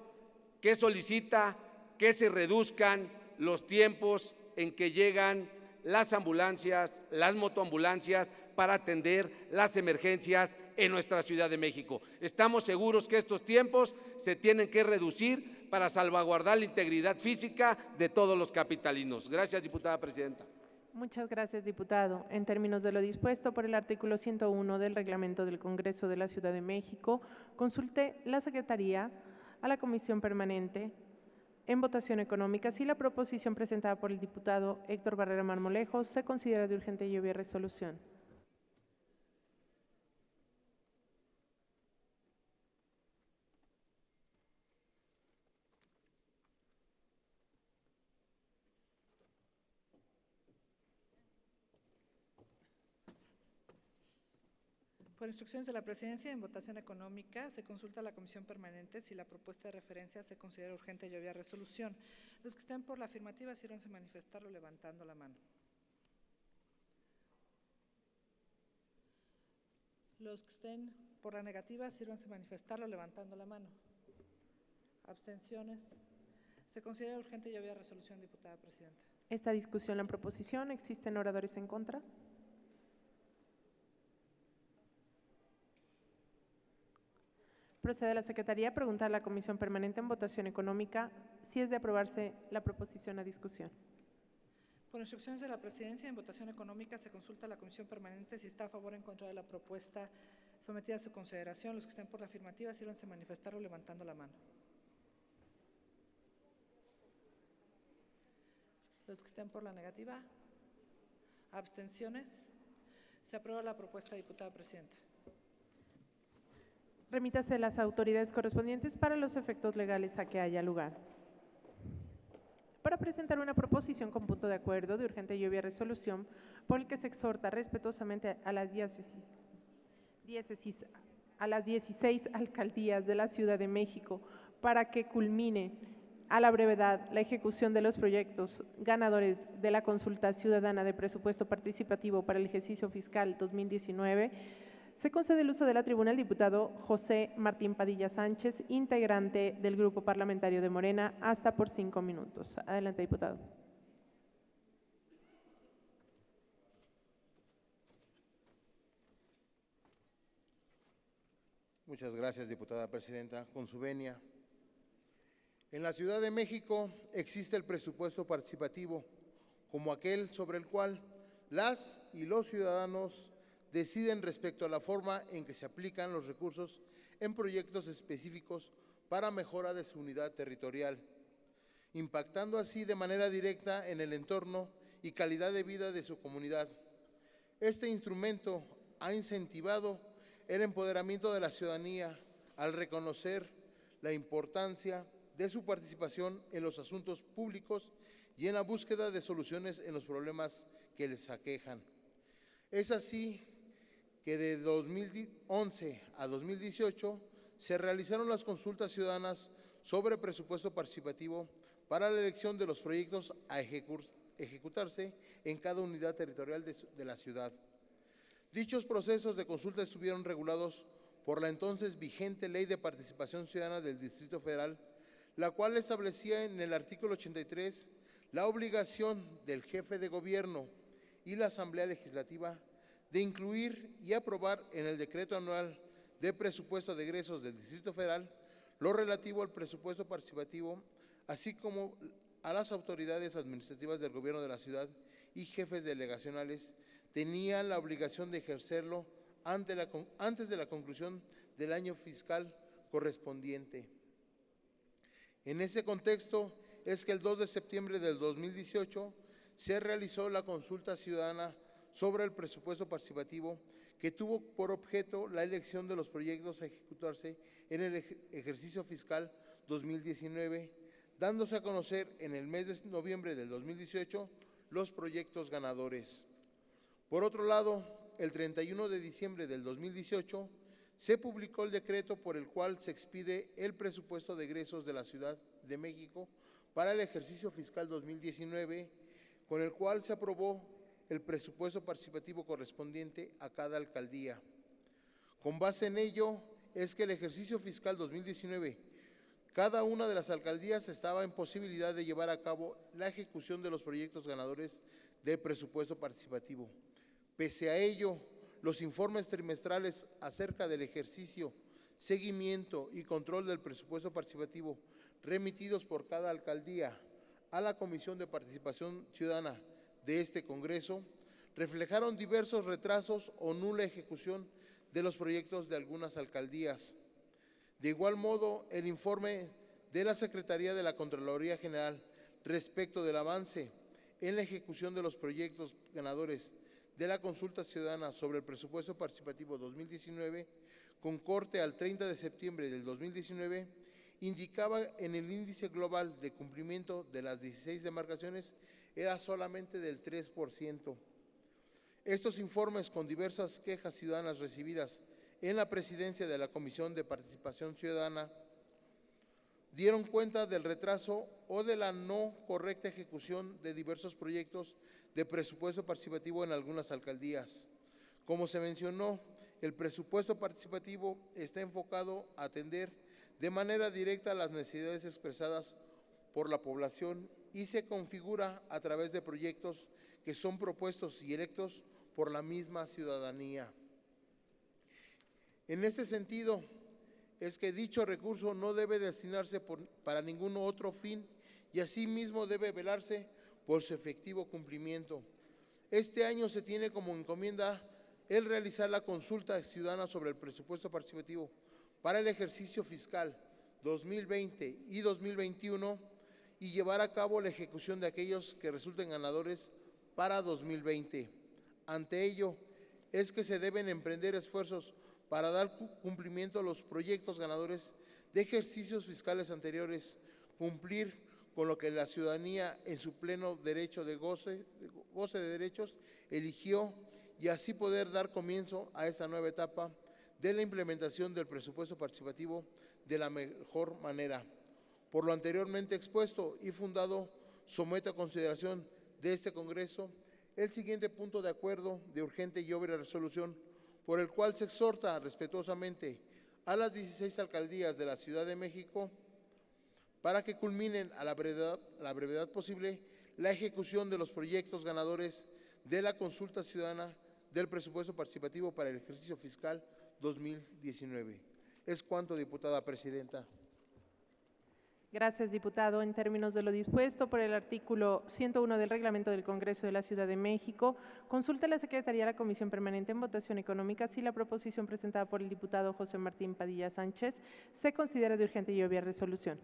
que solicita que se reduzcan los tiempos en que llegan las ambulancias, las motoambulancias para atender las emergencias en nuestra Ciudad de México. Estamos seguros que estos tiempos se tienen que reducir para salvaguardar la integridad física de todos los capitalinos. Gracias, diputada presidenta. Muchas gracias, diputado. En términos de lo dispuesto por el artículo 101 del Reglamento del Congreso de la Ciudad de México, consulte la Secretaría a la Comisión Permanente en votación económica si la proposición presentada por el diputado Héctor Barrera Marmolejo se considera de urgente y obvia resolución. Por instrucciones de la Presidencia, en votación económica, se consulta a la Comisión Permanente si la propuesta de referencia se considera urgente y obvia resolución. Los que estén por la afirmativa, sírvanse a manifestarlo levantando la mano. Los que estén por la negativa, sírvanse a manifestarlo levantando la mano. Abstenciones. Se considera urgente y obvia resolución, diputada presidenta. Esta discusión, la proposición, ¿existen oradores en contra? Procede a la Secretaría a preguntar a la Comisión Permanente en votación económica si es de aprobarse la proposición a discusión. Por instrucciones de la Presidencia, en votación económica se consulta a la Comisión Permanente si está a favor o en contra de la propuesta sometida a su consideración. Los que estén por la afirmativa, sírvanse a manifestarlo levantando la mano. Los que estén por la negativa, abstenciones. Se aprueba la propuesta, diputada presidenta. Remítase a las autoridades correspondientes para los efectos legales a que haya lugar. Para presentar una proposición con punto de acuerdo de urgente y obvia resolución por el que se exhorta respetuosamente a las 16 alcaldías de la Ciudad de México para que culmine a la brevedad la ejecución de los proyectos ganadores de la consulta ciudadana de presupuesto participativo para el ejercicio fiscal 2019, se concede el uso de la tribuna al diputado José Martín Padilla Sánchez, integrante del Grupo Parlamentario de Morena, hasta por 5 minutos. Adelante, diputado. Muchas gracias, diputada presidenta. Con su venia. En la Ciudad de México existe el presupuesto participativo, como aquel sobre el cual las y los ciudadanos deciden respecto a la forma en que se aplican los recursos en proyectos específicos para mejora de su unidad territorial, impactando así de manera directa en el entorno y calidad de vida de su comunidad. Este instrumento ha incentivado el empoderamiento de la ciudadanía al reconocer la importancia de su participación en los asuntos públicos y en la búsqueda de soluciones en los problemas que les aquejan. Es así que de 2011 a 2018 se realizaron las consultas ciudadanas sobre presupuesto participativo para la elección de los proyectos a ejecutarse en cada unidad territorial de la ciudad. Dichos procesos de consulta estuvieron regulados por la entonces vigente Ley de Participación Ciudadana del Distrito Federal, la cual establecía en el artículo 83 la obligación del jefe de gobierno y la Asamblea Legislativa de incluir y aprobar en el decreto anual de presupuesto de egresos del Distrito Federal lo relativo al presupuesto participativo, así como a las autoridades administrativas del gobierno de la ciudad y jefes delegacionales tenían la obligación de ejercerlo antes de la conclusión del año fiscal correspondiente. En ese contexto es que el 2 de septiembre del 2018 se realizó la consulta ciudadana sobre el presupuesto participativo que tuvo por objeto la elección de los proyectos a ejecutarse en el ejercicio fiscal 2019, dándose a conocer en el mes de noviembre del 2018 los proyectos ganadores. Por otro lado, el 31 de diciembre del 2018 se publicó el decreto por el cual se expide el presupuesto de egresos de la Ciudad de México para el ejercicio fiscal 2019, con el cual se aprobó el presupuesto participativo correspondiente a cada alcaldía. Con base en ello, es que el ejercicio fiscal 2019, cada una de las alcaldías estaba en posibilidad de llevar a cabo la ejecución de los proyectos ganadores del presupuesto participativo. Pese a ello, los informes trimestrales acerca del ejercicio, seguimiento y control del presupuesto participativo remitidos por cada alcaldía a la Comisión de Participación Ciudadana de este Congreso reflejaron diversos retrasos o nula ejecución de los proyectos de algunas alcaldías. De igual modo, el informe de la Secretaría de la Contraloría General respecto del avance en la ejecución de los proyectos ganadores de la consulta ciudadana sobre el presupuesto participativo 2019, con corte al 30 de septiembre del 2019, indicaba en el índice global de cumplimiento de las 16 demarcaciones era solamente del 3%. Estos informes, con diversas quejas ciudadanas recibidas en la presidencia de la Comisión de Participación Ciudadana dieron cuenta del retraso o de la no correcta ejecución de diversos proyectos de presupuesto participativo en algunas alcaldías. Como se mencionó, el presupuesto participativo está enfocado a atender de manera directa las necesidades expresadas por la población y se configura a través de proyectos que son propuestos y electos por la misma ciudadanía. En este sentido, es que dicho recurso no debe destinarse para ningún otro fin y asimismo debe velarse por su efectivo cumplimiento. Este año se tiene como encomienda el realizar la consulta ciudadana sobre el presupuesto participativo para el ejercicio fiscal 2020 y 2021 y llevar a cabo la ejecución de aquellos que resulten ganadores para 2020. Ante ello, es que se deben emprender esfuerzos para dar cumplimiento a los proyectos ganadores de ejercicios fiscales anteriores, cumplir con lo que la ciudadanía en su pleno derecho de goce de derechos eligió y así poder dar comienzo a esta nueva etapa de la implementación del presupuesto participativo de la mejor manera. Por lo anteriormente expuesto y fundado, someto a consideración de este Congreso el siguiente punto de acuerdo de urgente y obvia resolución, por el cual se exhorta respetuosamente a las 16 alcaldías de la Ciudad de México para que culminen a la brevedad posible la ejecución de los proyectos ganadores de la consulta ciudadana del presupuesto participativo para el ejercicio fiscal 2019. Es cuanto, diputada presidenta. Gracias, diputado. En términos de lo dispuesto por el artículo 101 del Reglamento del Congreso de la Ciudad de México, consulta la Secretaría de la Comisión Permanente en Votación Económica si la proposición presentada por el diputado José Martín Padilla Sánchez se considera de urgente y obvia resolución.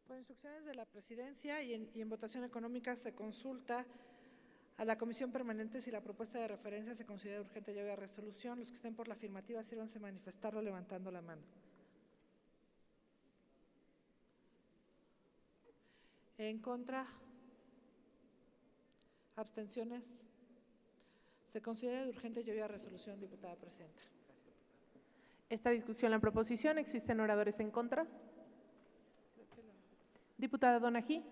Por instrucciones de la presidencia y en votación económica se consulta a la Comisión Permanente si la propuesta de referencia se considera urgente y obvia resolución. Los que estén por la afirmativa, sírvanse a manifestarlo levantando la mano. En contra. Abstenciones. Se considera de urgente y obvia resolución, diputada presidenta. Esta discusión, la proposición, ¿existen oradores en contra? Diputada Donají.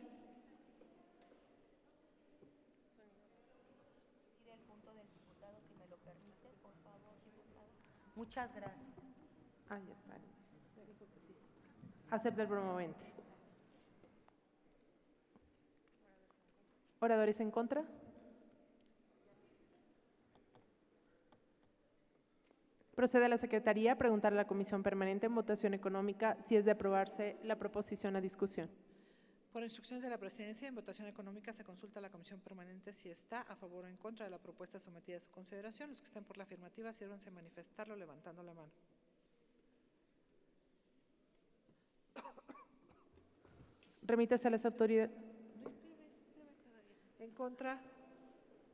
Muchas gracias. Ah, ya está. Acepta el promovente. ¿Oradores en contra? Procede a la Secretaría a preguntar a la Comisión Permanente en Votación Económica si es de aprobarse la proposición a discusión. Por instrucciones de la presidencia, en votación económica se consulta a la Comisión Permanente si está a favor o en contra de la propuesta sometida a su consideración. Los que estén por la afirmativa, sírvanse a manifestarlo levantando la mano. Remítase a las autoridades. En contra.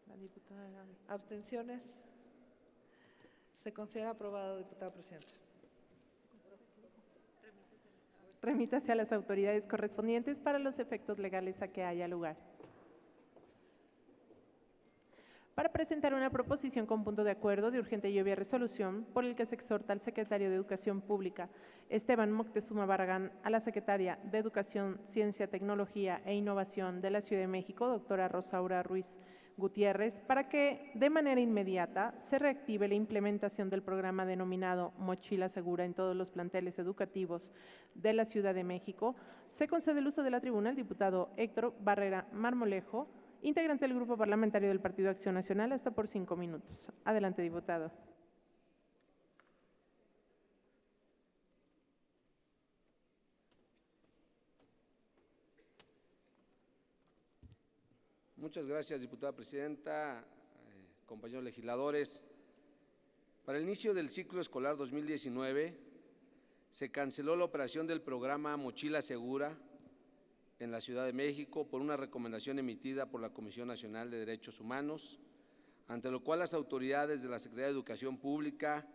La diputada Gaby. Abstenciones. Se considera aprobado, diputada presidenta. Remítase a las autoridades correspondientes para los efectos legales a que haya lugar. Para presentar una proposición con punto de acuerdo de urgente y obvia resolución por el que se exhorta al secretario de Educación Pública, Esteban Moctezuma Barragán, a la secretaria de Educación, Ciencia, Tecnología e Innovación de la Ciudad de México, doctora Rosaura Ruiz Gutiérrez, para que de manera inmediata se reactive la implementación del programa denominado Mochila Segura en todos los planteles educativos de la Ciudad de México, se concede el uso de la tribuna al diputado Héctor Barrera Marmolejo, integrante del Grupo Parlamentario del Partido Acción Nacional, hasta por 5 minutos. Adelante, diputado. Muchas gracias, diputada presidenta, compañeros legisladores. Para el inicio del ciclo escolar 2019, se canceló la operación del programa Mochila Segura en la Ciudad de México por una recomendación emitida por la Comisión Nacional de Derechos Humanos, ante lo cual las autoridades de la Secretaría de Educación Pública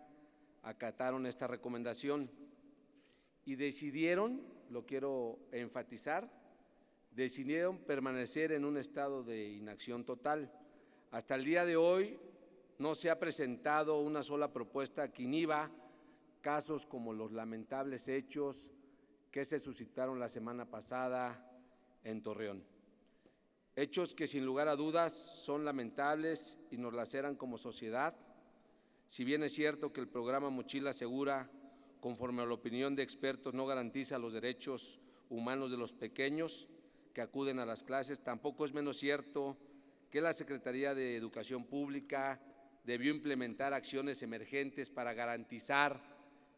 acataron esta recomendación y decidieron, lo quiero enfatizar, decidieron permanecer en un estado de inacción total. Hasta el día de hoy no se ha presentado una sola propuesta que inhiba casos como los lamentables hechos que se suscitaron la semana pasada en Torreón. Hechos que sin lugar a dudas son lamentables y nos laceran como sociedad. Si bien es cierto que el programa Mochila Segura, conforme a la opinión de expertos, no garantiza los derechos humanos de los pequeños que acuden a las clases, tampoco es menos cierto que la Secretaría de Educación Pública debió implementar acciones emergentes para garantizar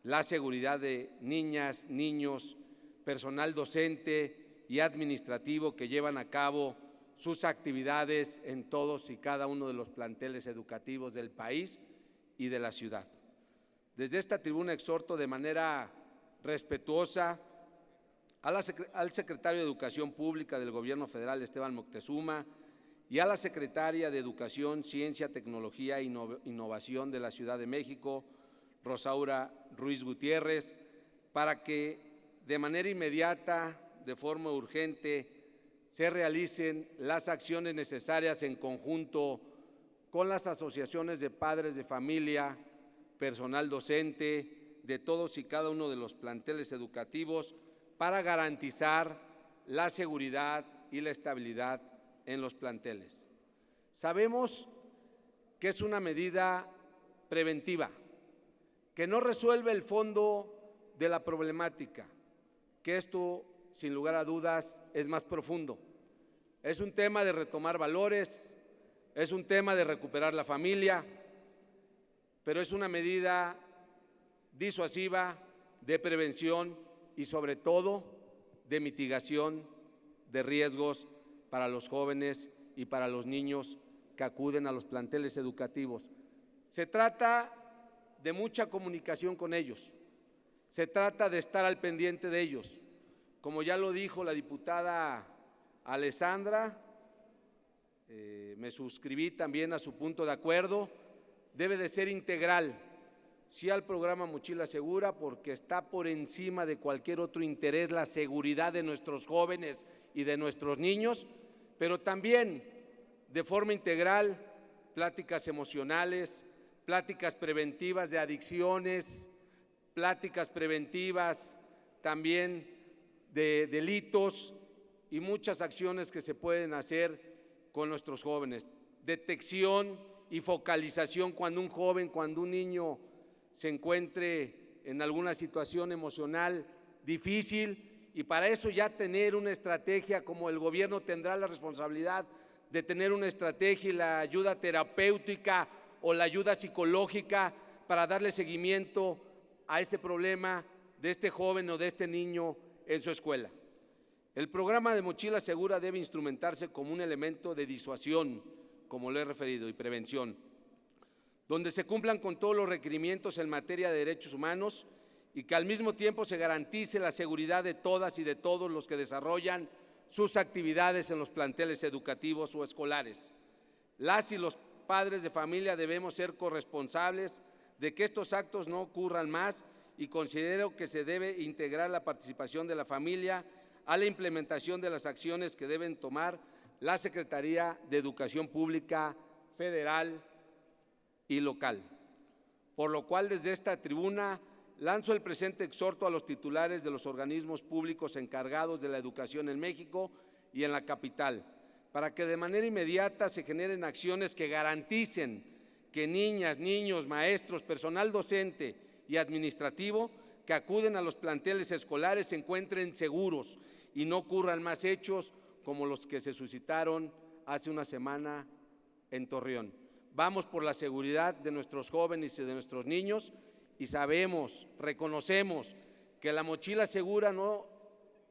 la seguridad de niñas, niños, personal docente y administrativo que llevan a cabo sus actividades en todos y cada uno de los planteles educativos del país y de la ciudad. Desde esta tribuna exhorto de manera respetuosa al secretario de Educación Pública del Gobierno Federal, Esteban Moctezuma, y a la secretaria de Educación, Ciencia, Tecnología e Innovación de la Ciudad de México, Rosaura Ruiz Gutiérrez, para que de manera inmediata, de forma urgente, se realicen las acciones necesarias en conjunto con las asociaciones de padres de familia, personal docente, de todos y cada uno de los planteles educativos para garantizar la seguridad y la estabilidad en los planteles. Sabemos que es una medida preventiva, que no resuelve el fondo de la problemática, que esto, sin lugar a dudas, es más profundo. Es un tema de retomar valores, es un tema de recuperar la familia, pero es una medida disuasiva, de prevención y sobre todo de mitigación de riesgos para los jóvenes y para los niños que acuden a los planteles educativos. Se trata de mucha comunicación con ellos, se trata de estar al pendiente de ellos. Como ya lo dijo la diputada Alessandra, me suscribí también a su punto de acuerdo, debe de ser integral, sí al programa Mochila Segura, porque está por encima de cualquier otro interés la seguridad de nuestros jóvenes y de nuestros niños, pero también de forma integral, pláticas emocionales, pláticas preventivas de adicciones, pláticas preventivas también de delitos y muchas acciones que se pueden hacer con nuestros jóvenes. Detección y focalización cuando un joven, cuando un niño se encuentre en alguna situación emocional difícil, y para eso ya tener una estrategia, como el gobierno tendrá la responsabilidad de tener una estrategia y la ayuda terapéutica o la ayuda psicológica para darle seguimiento a ese problema de este joven o de este niño en su escuela. El programa de Mochila Segura debe instrumentarse como un elemento de disuasión, como lo he referido, y prevención, donde se cumplan con todos los requerimientos en materia de derechos humanos y que al mismo tiempo se garantice la seguridad de todas y de todos los que desarrollan sus actividades en los planteles educativos o escolares. Las y los padres de familia debemos ser corresponsables de que estos actos no ocurran más, y considero que se debe integrar la participación de la familia a la implementación de las acciones que deben tomar la Secretaría de Educación Pública Federal y local. Por lo cual, desde esta tribuna lanzo el presente exhorto a los titulares de los organismos públicos encargados de la educación en México y en la capital, para que de manera inmediata se generen acciones que garanticen que niñas, niños, maestros, personal docente y administrativo que acuden a los planteles escolares se encuentren seguros y no ocurran más hechos como los que se suscitaron hace una semana en Torreón. Vamos por la seguridad de nuestros jóvenes y de nuestros niños, y sabemos, reconocemos que la mochila segura no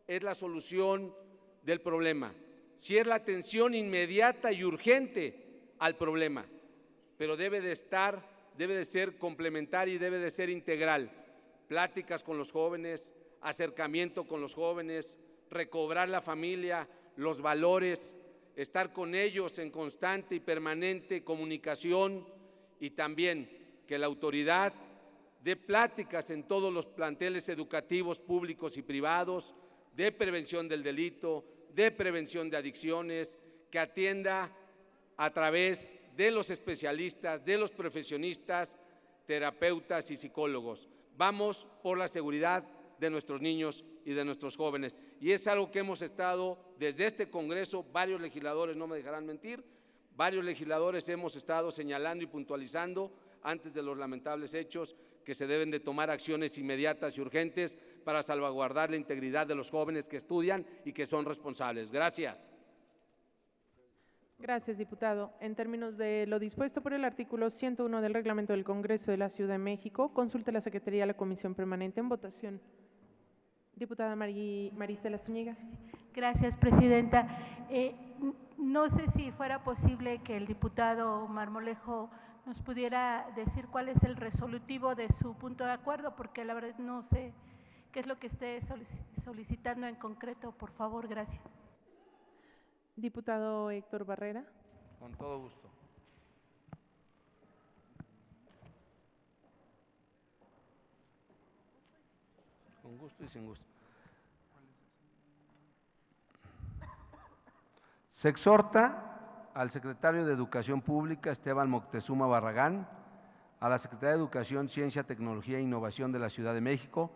es la solución del problema, sí es la atención inmediata y urgente al problema, pero debe de ser complementaria y debe de ser integral. Pláticas con los jóvenes, acercamiento con los jóvenes, recobrar la familia, los valores, estar con ellos en constante y permanente comunicación, y también que la autoridad dé pláticas en todos los planteles educativos públicos y privados de prevención del delito, de prevención de adicciones, que atienda a través de los especialistas, de los profesionistas, terapeutas y psicólogos. Vamos por la seguridad de nuestros niños y de nuestros jóvenes. Y es algo que hemos estado desde este Congreso, varios legisladores, no me dejarán mentir, varios legisladores hemos estado señalando y puntualizando antes de los lamentables hechos que se deben de tomar acciones inmediatas y urgentes para salvaguardar la integridad de los jóvenes que estudian y que son responsables. Gracias. Gracias, diputado. En términos de lo dispuesto por el artículo 101 del Reglamento del Congreso de la Ciudad de México, consulte la Secretaría a la Comisión Permanente en votación. Diputada Maristela Zúñiga. Gracias, presidenta. No sé si fuera posible que el diputado Marmolejo nos pudiera decir cuál es el resolutivo de su punto de acuerdo, porque la verdad no sé qué es lo que esté solicitando en concreto. Por favor, gracias. Diputado Héctor Barrera. Con todo gusto. Con gusto y sin gusto. Se exhorta al secretario de Educación Pública, Esteban Moctezuma Barragán, a la Secretaría de Educación, Ciencia, Tecnología e Innovación de la Ciudad de México,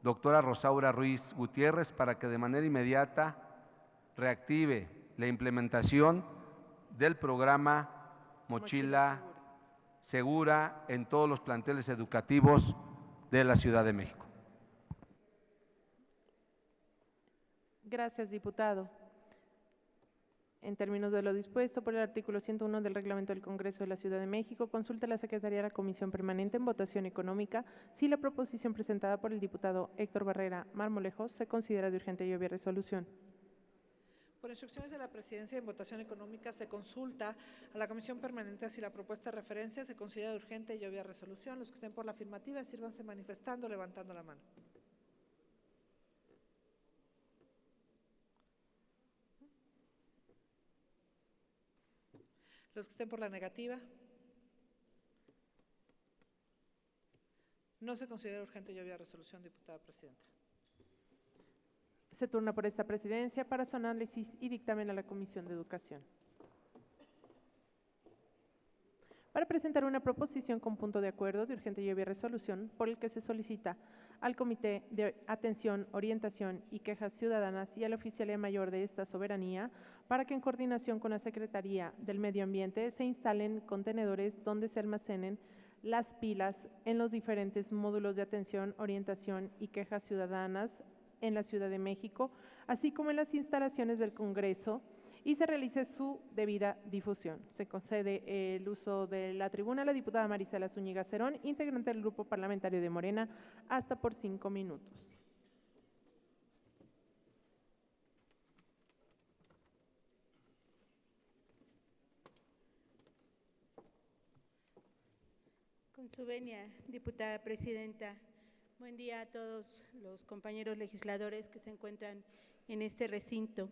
doctora Rosaura Ruiz Gutiérrez, para que de manera inmediata reactive la implementación del programa Mochila Segura en todos los planteles educativos de la Ciudad de México. Gracias, diputado. En términos de lo dispuesto por el artículo 101 del Reglamento del Congreso de la Ciudad de México, consulta a la Secretaría de la Comisión Permanente en votación económica si la proposición presentada por el diputado Héctor Barrera Marmolejo se considera de urgente y obvia resolución. Por instrucciones de la Presidencia, en votación económica se consulta a la Comisión Permanente si la propuesta de referencia se considera de urgente y obvia resolución. Los que estén por la afirmativa, sírvanse manifestando, levantando la mano. Los que estén por la negativa. No se considera urgente y obvia resolución, diputada presidenta. Se turna por esta presidencia para su análisis y dictamen a la Comisión de Educación. Para presentar una proposición con punto de acuerdo de urgente y obvia resolución por el que se solicita al Comité de Atención, Orientación y Quejas Ciudadanas y a la Oficialía Mayor de esta Soberanía para que en coordinación con la Secretaría del Medio Ambiente se instalen contenedores donde se almacenen las pilas en los diferentes módulos de atención, orientación y quejas ciudadanas en la Ciudad de México, así como en las instalaciones del Congreso, y se realice su debida difusión. Se concede el uso de la tribuna a la diputada Maristela Zúñiga Cerón, integrante del Grupo Parlamentario de Morena, hasta por 5 minutos. Con su venia, diputada presidenta. Buen día a todos los compañeros legisladores que se encuentran en este recinto.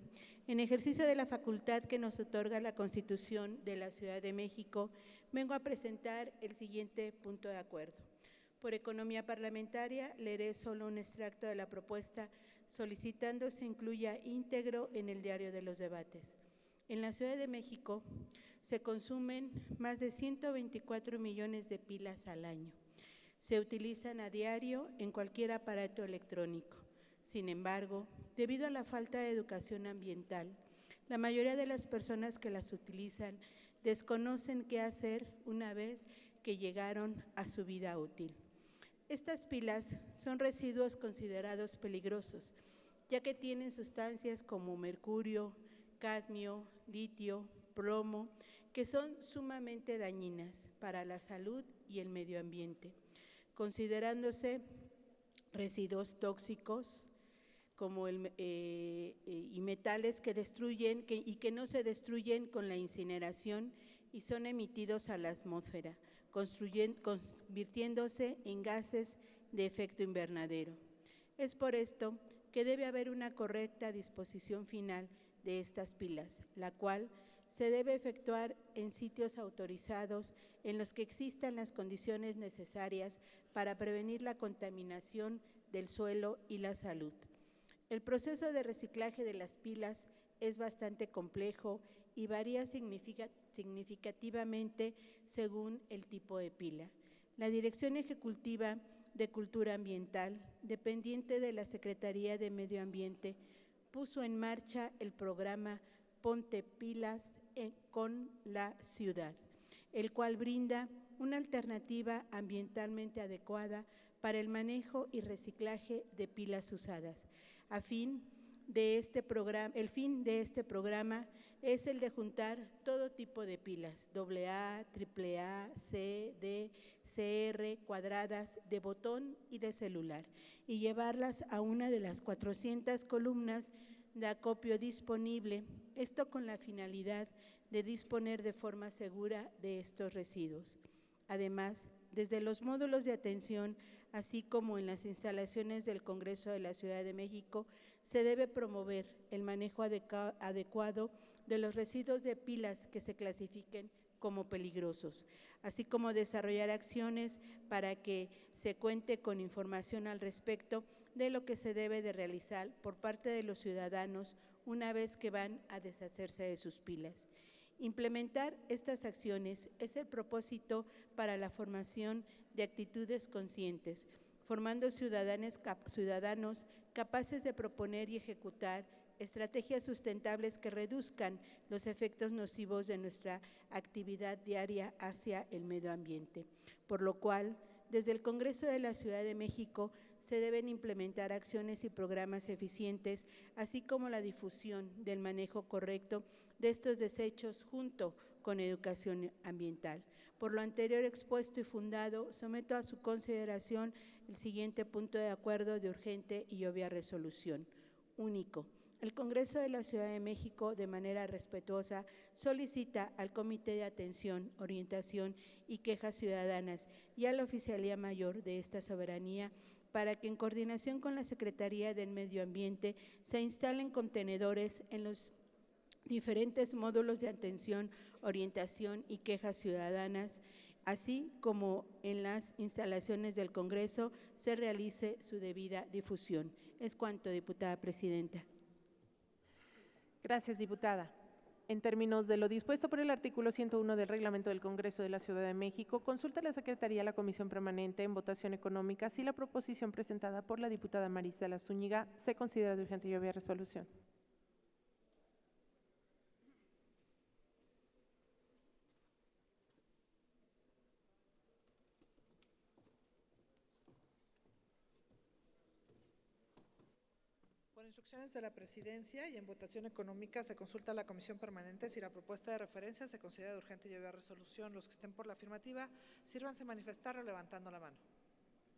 En ejercicio de la facultad que nos otorga la Constitución de la Ciudad de México, vengo a presentar el siguiente punto de acuerdo. Por economía parlamentaria, leeré solo un extracto de la propuesta solicitando se incluya íntegro en el diario de los debates. En la Ciudad de México se consumen más de 124 millones de pilas al año. Se utilizan a diario en cualquier aparato electrónico. Sin embargo, debido a la falta de educación ambiental, la mayoría de las personas que las utilizan desconocen qué hacer una vez que llegaron a su vida útil. Estas pilas son residuos considerados peligrosos, ya que tienen sustancias como mercurio, cadmio, litio, plomo, que son sumamente dañinas para la salud y el medio ambiente, considerándose residuos tóxicos como y metales que destruyen y que no se destruyen con la incineración y son emitidos a la atmósfera, convirtiéndose en gases de efecto invernadero. Es por esto que debe haber una correcta disposición final de estas pilas, la cual se debe efectuar en sitios autorizados en los que existan las condiciones necesarias para prevenir la contaminación del suelo y la salud. El proceso de reciclaje de las pilas es bastante complejo y varía significativamente según el tipo de pila. La Dirección Ejecutiva de Cultura Ambiental, dependiente de la Secretaría de Medio Ambiente, puso en marcha el programa Ponte Pilas con la Ciudad, el cual brinda una alternativa ambientalmente adecuada para el manejo y reciclaje de pilas usadas. El fin de este programa es el de juntar todo tipo de pilas, AA, AAA, C, D, CR, cuadradas, de botón y de celular, y llevarlas a una de las 400 columnas de acopio disponible, esto con la finalidad de disponer de forma segura de estos residuos. Además, desde los módulos de atención, así como en las instalaciones del Congreso de la Ciudad de México, se debe promover el manejo adecuado de los residuos de pilas que se clasifiquen como peligrosos, así como desarrollar acciones para que se cuente con información al respecto de lo que se debe de realizar por parte de los ciudadanos una vez que van a deshacerse de sus pilas. Implementar estas acciones es el propósito para la formación de actitudes conscientes, formando ciudadanos capaces de proponer y ejecutar estrategias sustentables que reduzcan los efectos nocivos de nuestra actividad diaria hacia el medio ambiente, por lo cual, desde el Congreso de la Ciudad de México se deben implementar acciones y programas eficientes, así como la difusión del manejo correcto de estos desechos junto con educación ambiental. Por lo anterior expuesto y fundado, someto a su consideración el siguiente punto de acuerdo de urgente y obvia resolución. Único. El Congreso de la Ciudad de México, de manera respetuosa, solicita al Comité de Atención, Orientación y Quejas Ciudadanas y a la Oficialía Mayor de esta soberanía para que en coordinación con la Secretaría del Medio Ambiente se instalen contenedores en los diferentes módulos de atención, orientación y quejas ciudadanas, así como en las instalaciones del Congreso se realice su debida difusión. Es cuanto, diputada presidenta. Gracias, diputada. En términos de lo dispuesto por el artículo 101 del Reglamento del Congreso de la Ciudad de México, consulta la Secretaría a la Comisión Permanente en votación económica si la proposición presentada por la diputada Marisela Zúñiga se considera de urgente y obvia resolución. Por instrucciones de la Presidencia y en votación económica se consulta a la Comisión Permanente si la propuesta de referencia se considera de urgente y obvia resolución. Los que estén por la afirmativa, sírvanse manifestarlo levantando la mano.